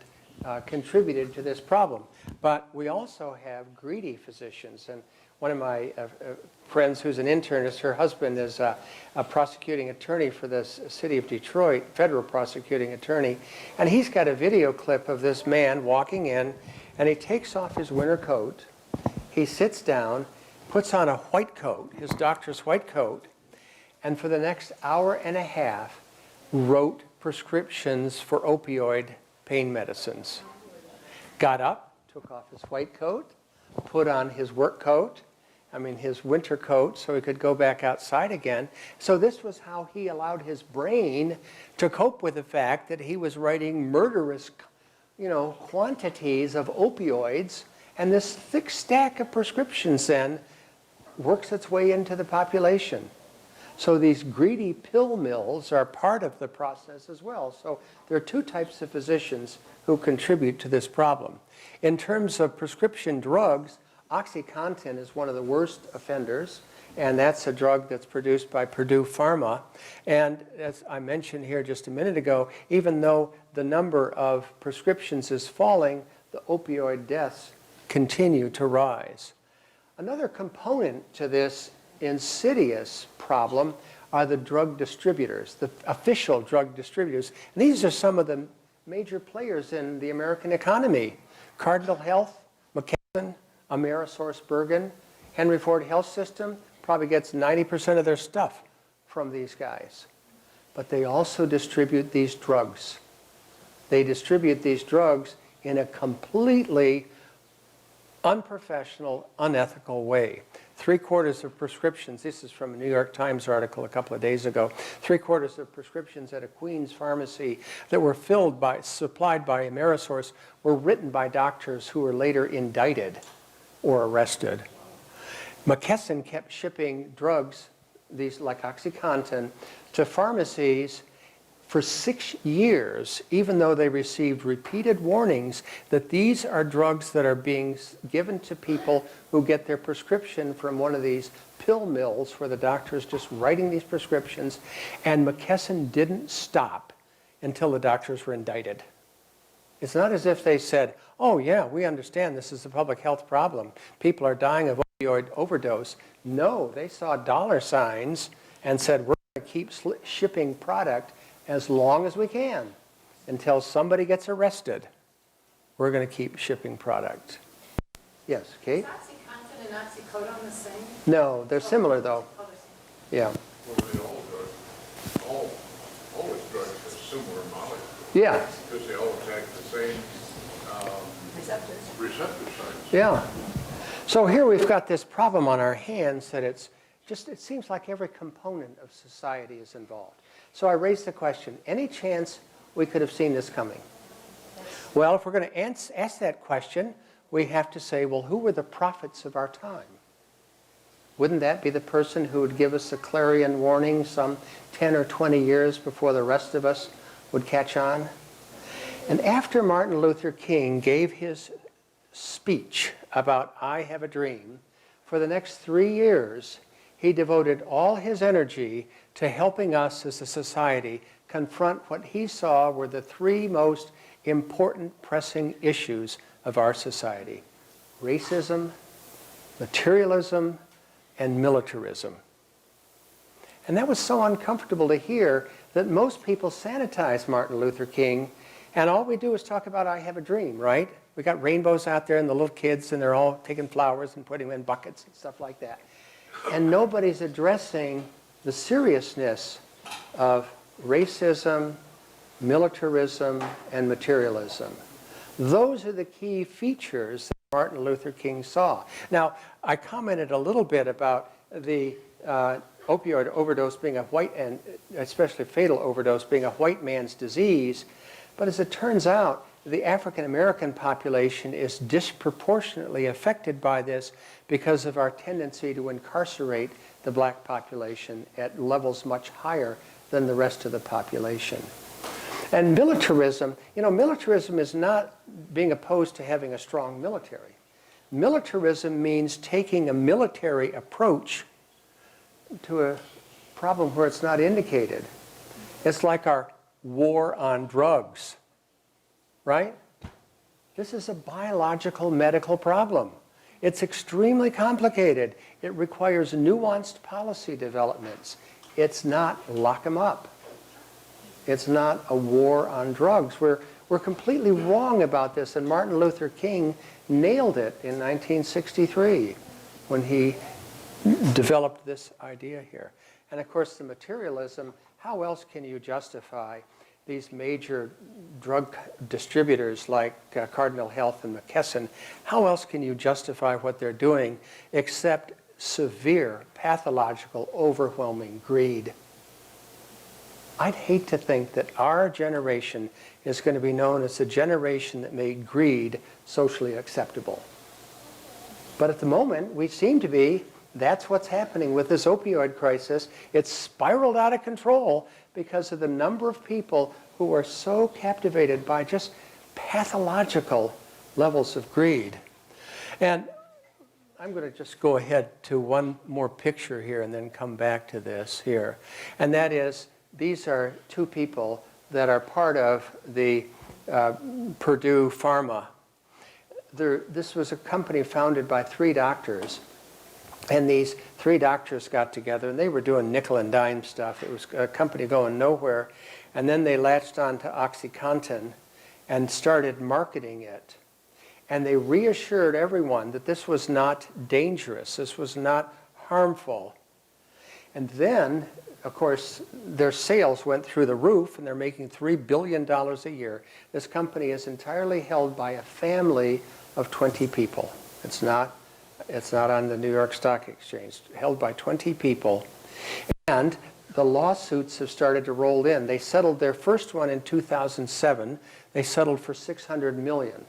contributed to this problem. But we also have greedy physicians. And one of my friends who's an internist, her husband is a prosecuting attorney for the city of Detroit, federal prosecuting attorney. And he's got a video clip of this man walking in, and he takes off his winter coat. He sits down, puts on a white coat, his doctor's white coat, and for the next hour and a half wrote prescriptions for opioid pain medicines. Got up, took off his white coat, put on his work coat, his winter coat, so he could go back outside again. So this was how he allowed his brain to cope with the fact that he was writing murderous, quantities of opioids, and this thick stack of prescriptions then works its way into the population. So these greedy pill mills are part of the process as well. So there are two types of physicians who contribute to this problem. In terms of prescription drugs, OxyContin is one of the worst offenders, and that's a drug that's produced by Purdue Pharma. And as I mentioned here just a minute ago, even though the number of prescriptions is falling, the opioid deaths continue to rise. Another component to this insidious problem are the drug distributors, the official drug distributors. And these are some of the major players in the American economy. Cardinal Health, McKesson, AmerisourceBergen, Henry Ford Health System probably gets 90% of their stuff from these guys. But they also distribute these drugs. They distribute these drugs in a completely unprofessional, unethical way. 3/4 of prescriptions, this is from a New York Times article a couple of days ago, 3/4 of prescriptions at a Queens pharmacy that were supplied by Amerisource were written by doctors who were later indicted or arrested. McKesson kept shipping drugs, these like OxyContin, to pharmacies for 6 years, even though they received repeated warnings that these are drugs that are being given to people who get their prescription from one of these pill mills where the doctor is just writing these prescriptions, and McKesson didn't stop until the doctors were indicted. It's not as if they said, oh yeah, we understand this is a public health problem. People are dying of opioid overdose. No, they saw dollar signs and said, we're going to keep shipping product as long as we can until somebody gets arrested. We're going to keep shipping product. Yes, Kate? Is OxyContin and oxycodone the same? No, they're similar though. Oh, they're Yeah. Well, they all the drugs have similar molecules. Yeah. Because they all attack the same receptors. receptor sites. Yeah. So here we've got this problem on our hands that it seems like every component of society is involved. So I raised the question, any chance we could have seen this coming? Well, if we're going to ask that question, we have to say, well, who were the prophets of our time? Wouldn't that be the person who would give us a clarion warning some 10 or 20 years before the rest of us would catch on? And after Martin Luther King gave his speech about I Have a Dream, for the next 3 years, he devoted all his energy to helping us as a society confront what he saw were the 3 most important pressing issues of our society: racism, materialism, and militarism. And that was so uncomfortable to hear that most people sanitize Martin Luther King, and all we do is talk about I Have a Dream, right? We got rainbows out there and the little kids, and they're all taking flowers and putting them in buckets and stuff like that. And nobody's addressing the seriousness of racism, militarism, and materialism. Those are the key features that Martin Luther King saw. Now, I commented a little bit about the opioid overdose being a white, and especially fatal overdose, being a white man's disease. But as it turns out, the African American population is disproportionately affected by this because of our tendency to incarcerate the black population at levels much higher than the rest of the population. And militarism, militarism is not being opposed to having a strong military. Militarism means taking a military approach to a problem where it's not indicated. It's like our war on drugs, right? This is a biological medical problem. It's extremely complicated. It requires nuanced policy developments. It's not lock 'em up. It's not a war on drugs. We're completely wrong about this, and Martin Luther King nailed it in 1963 when he developed this idea here. And of course, the materialism, how else can you justify these major drug distributors like Cardinal Health and McKesson? How else can you justify what they're doing except severe, pathological, overwhelming greed? I'd hate to think that our generation is going to be known as the generation that made greed socially acceptable. But at the moment, we seem to be. That's what's happening with this opioid crisis. It's spiraled out of control because of the number of people who are so captivated by just pathological levels of greed. And I'm going to just go ahead to one more picture here and then come back to this here. And that is, these are two people that are part of the Purdue Pharma. This was a company founded by 3 doctors. And these 3 doctors got together, and they were doing nickel and dime stuff. It was a company going nowhere. And then they latched on to OxyContin and started marketing it. And they reassured everyone that this was not dangerous. This was not harmful. And then, of course, their sales went through the roof, and they're making $3 billion a year. This company is entirely held by a family of 20 people. It's not on the New York Stock Exchange, held by 20 people. And the lawsuits have started to roll in. They settled their first one in 2007. They settled for $600 million.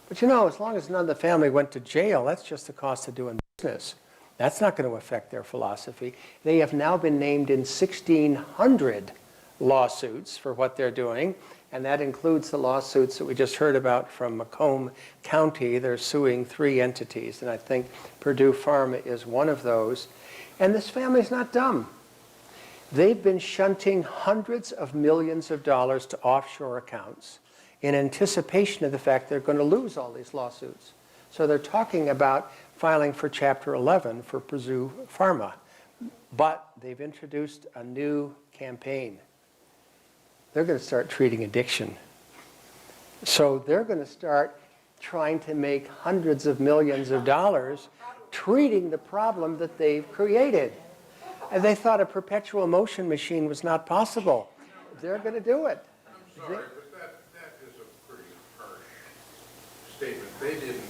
But as long as none of the family went to jail, that's just the cost of doing business. That's not going to affect their philosophy. They have now been named in 1,600 lawsuits for what they're doing. And that includes the lawsuits that we just heard about from Macomb County. They're suing 3 entities, and I think Purdue Pharma is one of those. And this family's not dumb. They've been shunting hundreds of millions of dollars to offshore accounts in anticipation of the fact they're going to lose all these lawsuits. So they're talking about filing for Chapter 11 for Purdue Pharma. But they've introduced a new campaign. They're going to start treating addiction. So they're going to start trying to make hundreds of millions of dollars treating the problem that they've created. And they thought a perpetual motion machine was not possible. They're going to do it. I'm sorry, but that is a pretty harsh statement. They didn't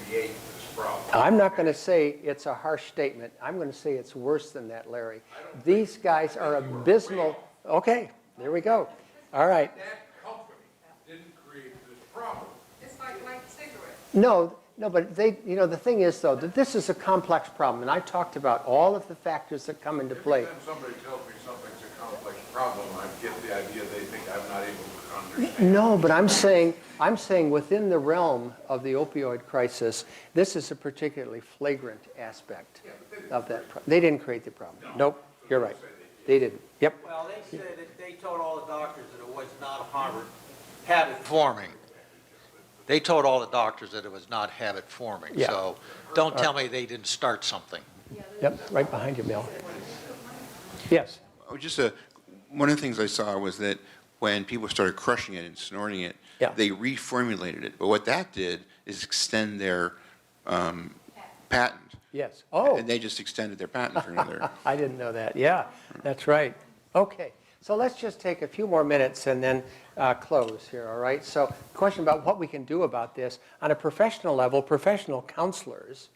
create this problem. I'm not going to say it's a harsh statement. I'm going to say it's worse than that, Larry. These guys are abysmal. Okay, there we go. All right. That company didn't create this problem. It's like cigarettes. No, but the thing is, though, that this is a complex problem, and I talked about all of the factors that come into play. Every time somebody tells me something's a complex problem, I get the idea they think I'm not able to understand. No, but I'm saying within the realm of the opioid crisis, this is a particularly flagrant aspect of that. They didn't create the problem. Nope, you're right. They didn't. Yep. Well, they said that they told all the doctors that it was not habit forming. They told all the doctors that it was not habit forming. Yeah. So don't tell me they didn't start something. Yep, right behind you, Mel. Yes. One of the things I saw was that when people started crushing it and snorting it, Yeah. they reformulated it. But what that did is extend their patent. Yes. Oh. And they just extended their patent for another. I didn't know that. Yeah, that's right. Okay, so let's just take a few more minutes and then close here, all right? So question about what we can do about this. On a professional level, professional counselors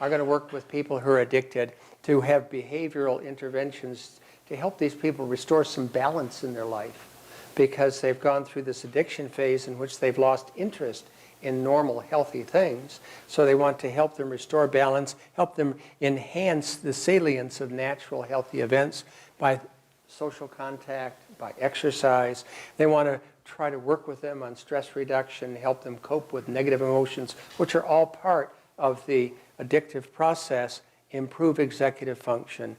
are going to work with people who are addicted to have behavioral interventions to help these people restore some balance in their life because they've gone through this addiction phase in which they've lost interest in normal, healthy things. So they want to help them restore balance, help them enhance the salience of natural, healthy events by social contact, by exercise. They want to try to work with them on stress reduction, help them cope with negative emotions, which are all part of the addictive process, improve executive function,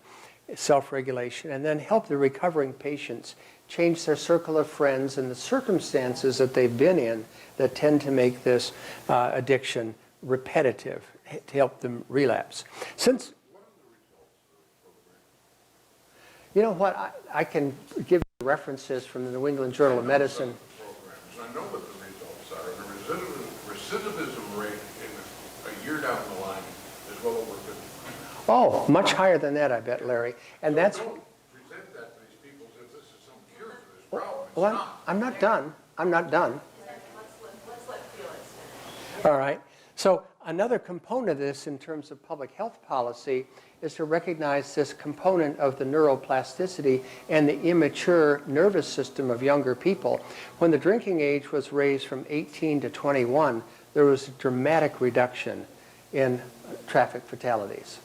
self-regulation, and then help the recovering patients change their circle of friends and the circumstances that they've been in that tend to make this addiction repetitive, to help them relapse. Since, you know what, I can give you references from the New England Journal of Medicine. I know what the results are. The recidivism rate in a year down the line is well over 50%. Oh, much higher than that, I bet, Larry. And that's, Don't present that to these people as if this is some cure for this problem. It's well, not. I'm not done. I'm not done. Let's let Felix finish. All right. So another component of this in terms of public health policy is to recognize this component of the neuroplasticity and the immature nervous system of younger people. When the drinking age was raised from 18 to 21, there was a dramatic reduction in traffic fatalities.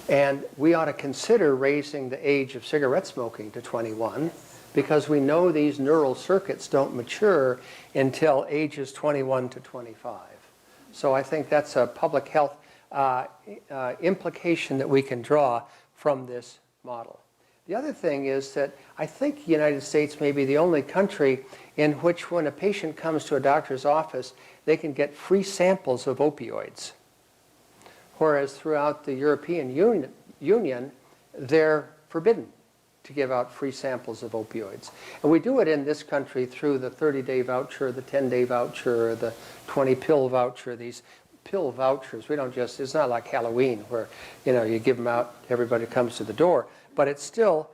And we ought to consider raising the age of cigarette smoking to 21 because we know these neural circuits don't mature until ages 21 to 25. So I think that's a public health implication that we can draw from this model. The other thing is that I think the United States may be the only country in which when a patient comes to a doctor's office, they can get free samples of opioids. Whereas throughout the European Union, they're forbidden to give out free samples of opioids. And we do it in this country through the 30-day voucher, the 10-day voucher, the 20-pill voucher, these pill vouchers. We don't just, it's not like Halloween where, you know, you give them out, everybody comes to the door. But it's still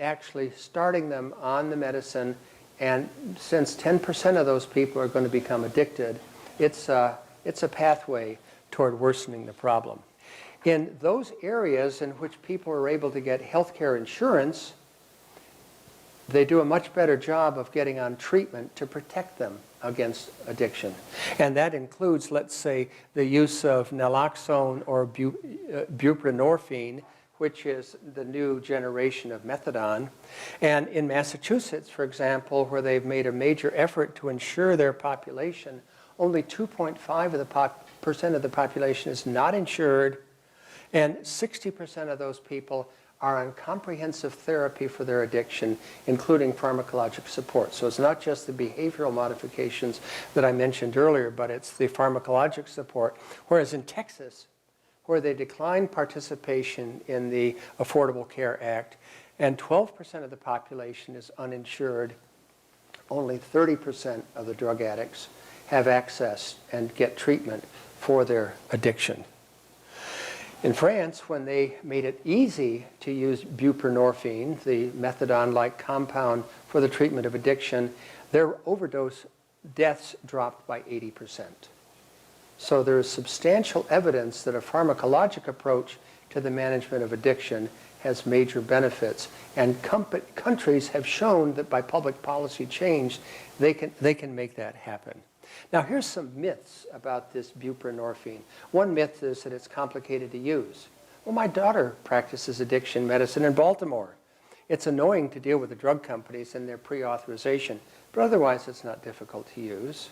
actually starting them on the medicine. And since 10% of those people are going to become addicted, it's a pathway toward worsening the problem. In those areas in which people are able to get health care insurance, they do a much better job of getting on treatment to protect them against addiction. And that includes, let's say, the use of naloxone or buprenorphine, which is the new generation of methadone. And in Massachusetts, for example, where they've made a major effort to insure their population, only 2.5% of the population is not insured, and 60% of those people are on comprehensive therapy for their addiction, including pharmacologic support. So it's not just the behavioral modifications that I mentioned earlier, but it's the pharmacologic support. Whereas in Texas, where they declined participation in the Affordable Care Act, and 12% of the population is uninsured, only 30% of the drug addicts have access and get treatment for their addiction. In France, when they made it easy to use buprenorphine, the methadone-like compound for the treatment of addiction, their overdose deaths dropped by 80%. So there is substantial evidence that a pharmacologic approach to the management of addiction has major benefits. And countries have shown that by public policy change, they can make that happen. Now, here's some myths about this buprenorphine. One myth is that it's complicated to use. Well, my daughter practices addiction medicine in Baltimore. It's annoying to deal with the drug companies and their pre-authorization, but otherwise it's not difficult to use.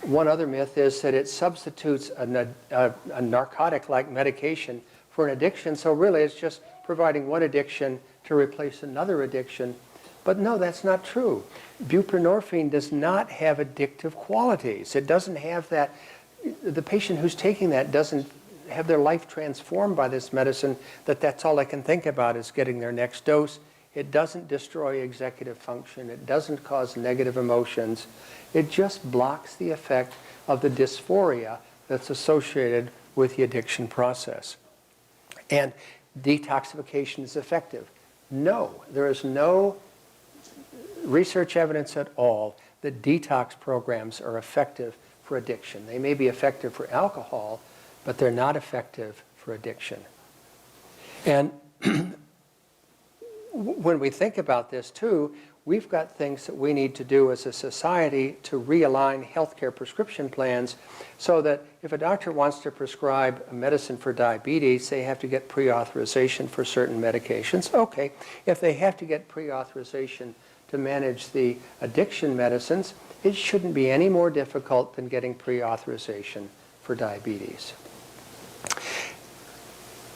One other myth is that it substitutes a narcotic-like medication for an addiction, so really it's just providing one addiction to replace another addiction. But no, that's not true. Buprenorphine does not have addictive qualities. It doesn't have that, the patient who's taking that doesn't have their life transformed by this medicine, that's all they can think about is getting their next dose. It doesn't destroy executive function. It doesn't cause negative emotions. It just blocks the effect of the dysphoria that's associated with the addiction process. And detoxification is effective. No, there is no research evidence at all that detox programs are effective for addiction. They may be effective for alcohol, but they're not effective for addiction. And when we think about this too, we've got things that we need to do as a society to realign healthcare prescription plans so that if a doctor wants to prescribe a medicine for diabetes, they have to get pre-authorization for certain medications. Okay, if they have to get pre-authorization to manage the addiction medicines, it shouldn't be any more difficult than getting pre-authorization for diabetes.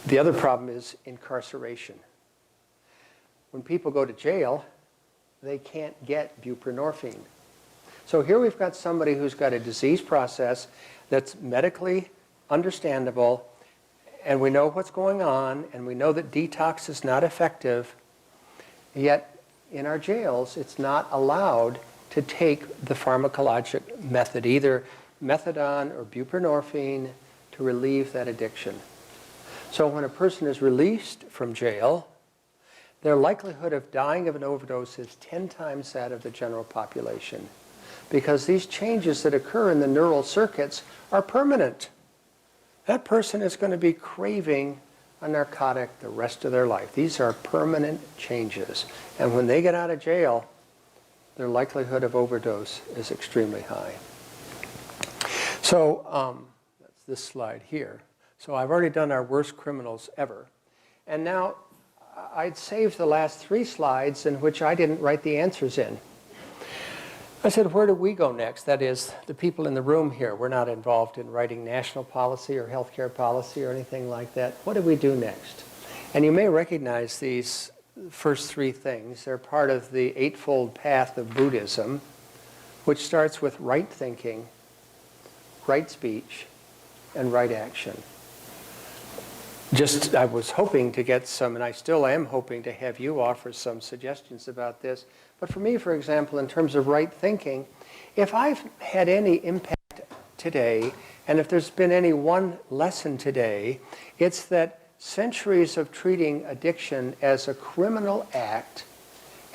The other problem is incarceration. When people go to jail, they can't get buprenorphine. So here we've got somebody who's got a disease process that's medically understandable, and we know what's going on, and we know that detox is not effective, yet in our jails it's not allowed to take the pharmacologic method, either methadone or buprenorphine, to relieve that addiction. So when a person is released from jail, their likelihood of dying of an overdose is 10 times that of the general population, because these changes that occur in the neural circuits are permanent. That person is going to be craving a narcotic the rest of their life. These are permanent changes. And when they get out of jail, their likelihood of overdose is extremely high. So that's this slide here. So I've already done our worst criminals ever. And now I'd saved the last 3 slides in which I didn't write the answers in. I said, where do we go next? That is, the people in the room here. We're not involved in writing national policy or healthcare policy or anything like that. What do we do next? And you may recognize these first 3 things. They're part of the Eightfold Path of Buddhism, which starts with right thinking, right speech, and right action. I was hoping to get some, and I still am hoping to have you offer some suggestions about this. But for me, for example, in terms of right thinking, if I've had any impact today, and if there's been any one lesson today, it's that centuries of treating addiction as a criminal act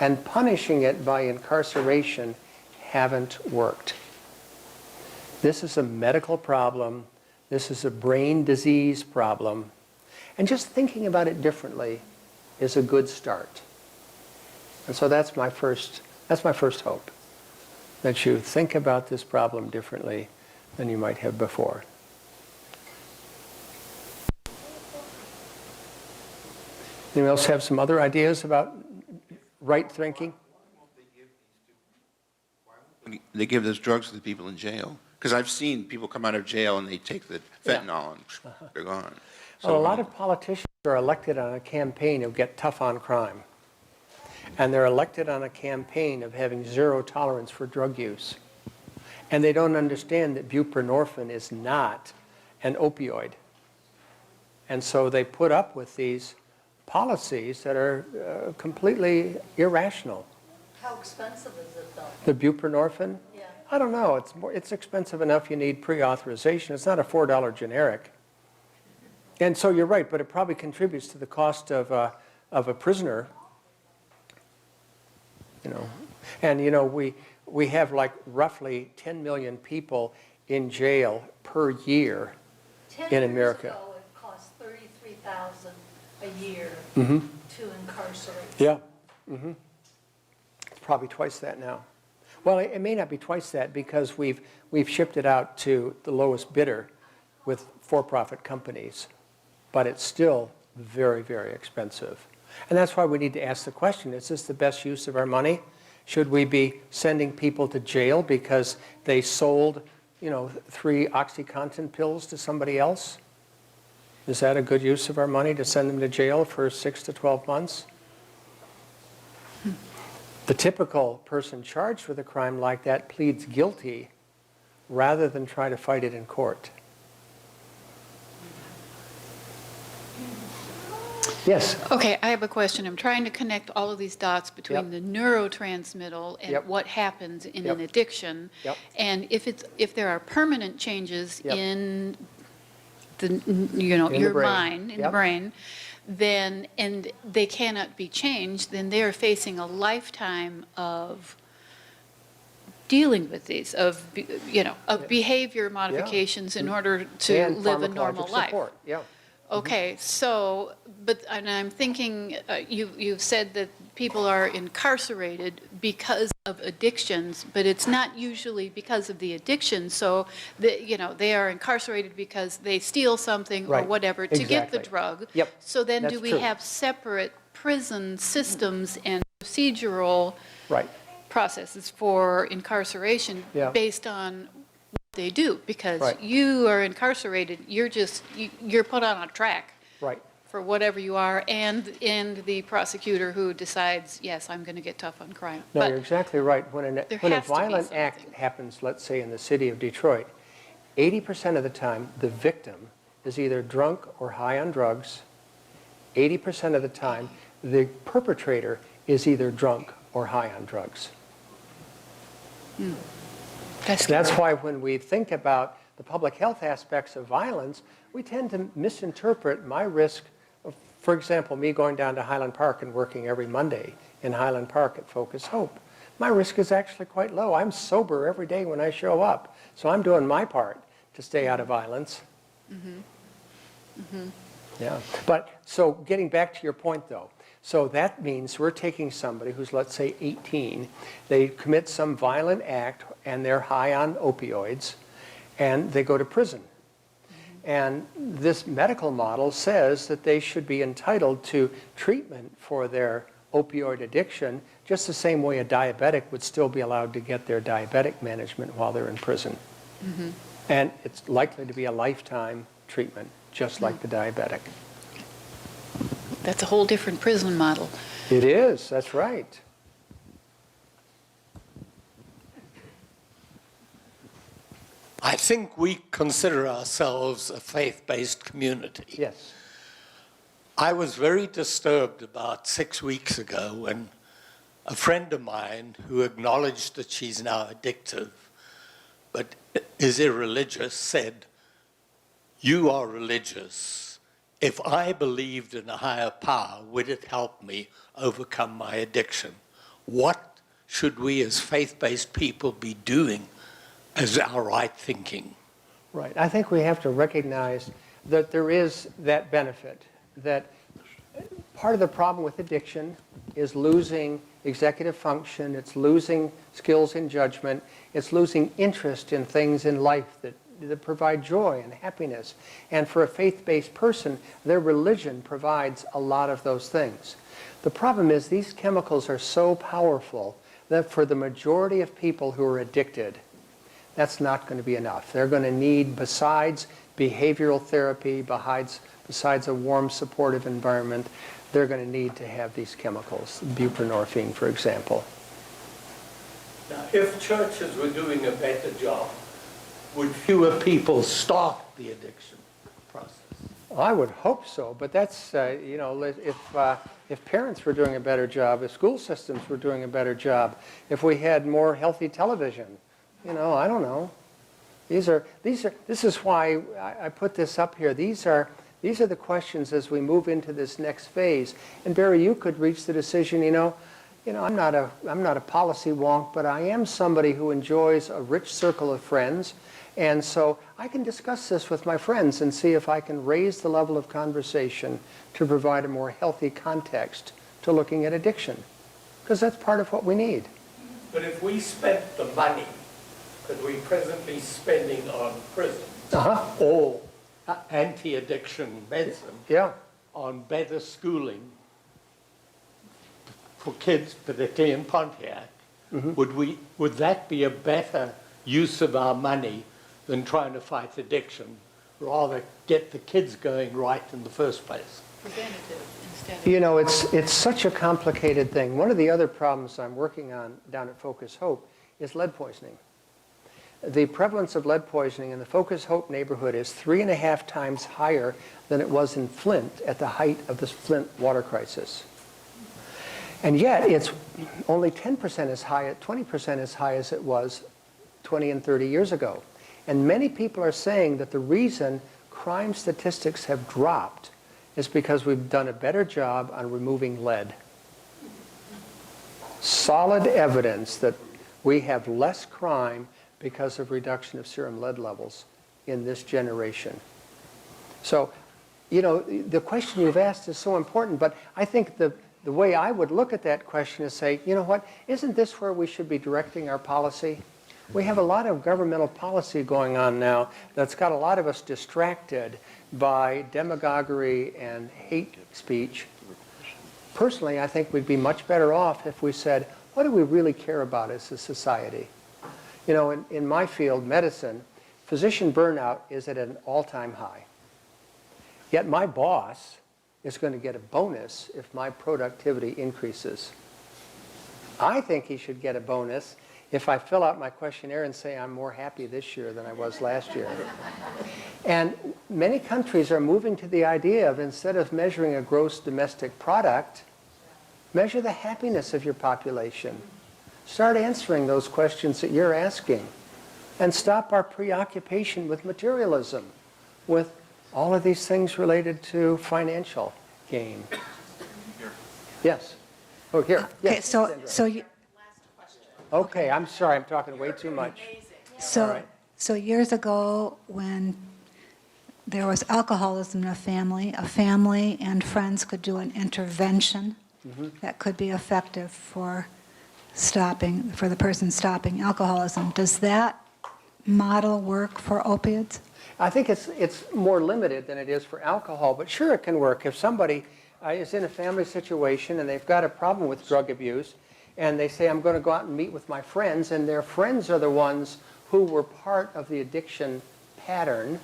and punishing it by incarceration haven't worked. This is a medical problem. This is a brain disease problem. And just thinking about it differently is a good start. And so that's my first hope, that you think about this problem differently than you might have before. Anyone else have some other ideas about right thinking? They give those drugs to the people in jail. Because I've seen people come out of jail and they take the fentanyl and they're gone. Well, a lot of politicians are elected on a campaign of get tough on crime. And they're elected on a campaign of having zero tolerance for drug use. And they don't understand that buprenorphine is not an opioid. And so they put up with these policies that are completely irrational. How expensive is it, though? The buprenorphine? Yeah. I don't know. It's expensive enough you need pre-authorization. It's not a $4 generic. And so you're right, but it probably contributes to the cost of a prisoner. You know, and you know we have like roughly 10 million people in jail per year in America. 10 years ago, it cost $33,000 a year Mm-hmm. to incarcerate. Yeah. Mm-hmm. It's probably twice that now. Well, it may not be twice that because we've shipped it out to the lowest bidder with for-profit companies, but it's still very, very expensive. And that's why we need to ask the question, is this the best use of our money? Should we be sending people to jail because they sold, 3 OxyContin pills to somebody else? Is that a good use of our money, to send them to jail for 6 to 12 months? The typical person charged with a crime like that pleads guilty rather than try to fight it in court. Yes? Okay, I have a question. I'm trying to connect all of these dots between Yep. the neurotransmittal and Yep. what happens in Yep. an addiction. Yep. And if there are permanent changes Yep. in the, In the your brain. mind, in the Yep. brain, then, and they cannot be changed, then they're facing a lifetime of dealing with these, of behavior modifications in order to And live a pharmacologic normal life. support. Yeah. Okay, so, but, and I'm thinking, you've said that people are incarcerated because of addictions, but it's not usually because of the addiction. So, they are incarcerated because they steal something or Right, whatever to get the exactly. drug. Yep, So then do that's we true. have separate prison systems and procedural Right. processes for incarceration Yeah. based on what they do? Because Right. you are incarcerated, you're put on a track Right. for whatever you are, and the prosecutor who decides, yes, I'm going to get tough on crime. No, But you're exactly right. When there a has to be violent act something. happens, let's say in the city of Detroit, 80% of the time, the victim is either drunk or high on drugs. 80% of the time, the perpetrator is either drunk or high on drugs. That's why when we think about the public health aspects of violence, we tend to misinterpret my risk of, for example, me going down to Highland Park and working every Monday in Highland Park at Focus Hope. My risk is actually quite low. I'm sober every day when I show up. So I'm doing my part to stay out of violence. Yeah. But so getting back to your point though, so that means we're taking somebody who's, let's say, 18, they commit some violent act and they're high on opioids and they go to prison. And this medical model says that they should be entitled to treatment for their opioid addiction just the same way a diabetic would still be allowed to get their diabetic management while they're in prison. And it's likely to be a lifetime treatment, just like the diabetic. That's a whole different prison model. It is, that's right. I think we consider ourselves a faith-based community. Yes. I was very disturbed about 6 weeks ago when a friend of mine who acknowledged that she's now addictive but is irreligious said, "You are religious. If I believed in a higher power, would it help me overcome my addiction? What should we as faith-based people be doing as our right thinking?" Right. I think we have to recognize that there is that benefit, that part of the problem with addiction is losing executive function, it's losing skills in judgment, it's losing interest in things in life that provide joy and happiness. And for a faith-based person, their religion provides a lot of those things. The problem is these chemicals are so powerful that for the majority of people who are addicted, that's not going to be enough. They're going to need, besides behavioral therapy, besides a warm, supportive environment, they're going to need to have these chemicals, buprenorphine, for example. Now, if churches were doing a better job, would fewer people start the addiction process? I would hope so, but that's, if parents were doing a better job, if school systems were doing a better job, if we had more healthy television, I don't know. This is why I put this up here. These are the questions as we move into this next phase. And Barry, you could reach the decision, I'm not a policy wonk, but I am somebody who enjoys a rich circle of friends. And so I can discuss this with my friends and see if I can raise the level of conversation to provide a more healthy context to looking at addiction. Because that's part of what we need. But if we spent the money that we're presently spending on prisons, or anti-addiction medicine, on better schooling for kids, particularly in Pontiac, would that be a better use of our money than trying to fight addiction, rather get the kids going right in the first place? Preventative instead of... It's such a complicated thing. One of the other problems I'm working on down at Focus Hope is lead poisoning. The prevalence of lead poisoning in the Focus Hope neighborhood is 3.5 times higher than it was in Flint at the height of the Flint water crisis. And yet it's only 10% as high, 20% as high as it was 20 and 30 years ago. And many people are saying that the reason crime statistics have dropped is because we've done a better job on removing lead. Solid evidence that we have less crime because of reduction of serum lead levels in this generation. So You know, the question you've asked is so important, but I think the way I would look at that question is say, you know what, isn't this where we should be directing our policy? We have a lot of governmental policy going on now that's got a lot of us distracted by demagoguery and hate speech. Personally, I think we'd be much better off if we said, what do we really care about as a society? You know, in my field, medicine, physician burnout is at an all-time high. Yet my boss is going to get a bonus if my productivity increases. I think he should get a bonus if I fill out my questionnaire and say I'm more happy this year than I was last year. And many countries are moving to the idea of, instead of measuring a gross domestic product, measure the happiness of your population. Start answering those questions that you're asking. And stop our preoccupation with materialism, with all of these things related to financial gain. Yes. Oh, here. Okay, Yes, Sandra. Okay, I'm sorry, I'm talking way too much. All right. So years ago, when there was alcoholism in a family and friends could do an intervention that could be effective for the person stopping alcoholism. Does that model work for opiates? I think it's more limited than it is for alcohol, but sure it can work. If somebody is in a family situation and they've got a problem with drug abuse, and they say, I'm going to go out and meet with my friends, and their friends are the ones who were part of the addiction pattern,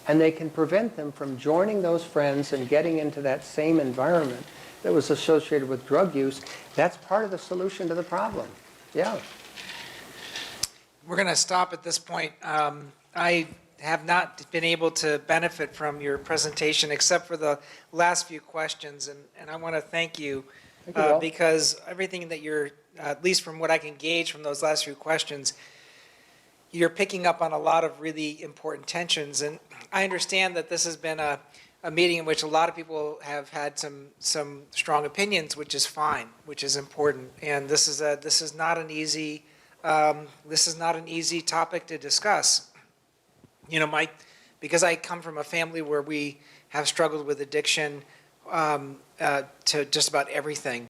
and they can prevent them from joining those friends and getting into that same environment that was associated with drug use, that's part of the solution to the problem. Yeah. We're going to stop at this point. I have not been able to benefit from your presentation except for the last few questions, and I want to thank you. Because everything that you're, at least from what I can gauge from those last few questions, you're picking up on a lot of really important tensions. And I understand that this has been a meeting in which a lot of people have had some strong opinions, which is fine, which is important. And this is not an easy topic to discuss. You know, because I come from a family where we have struggled with addiction to just about everything.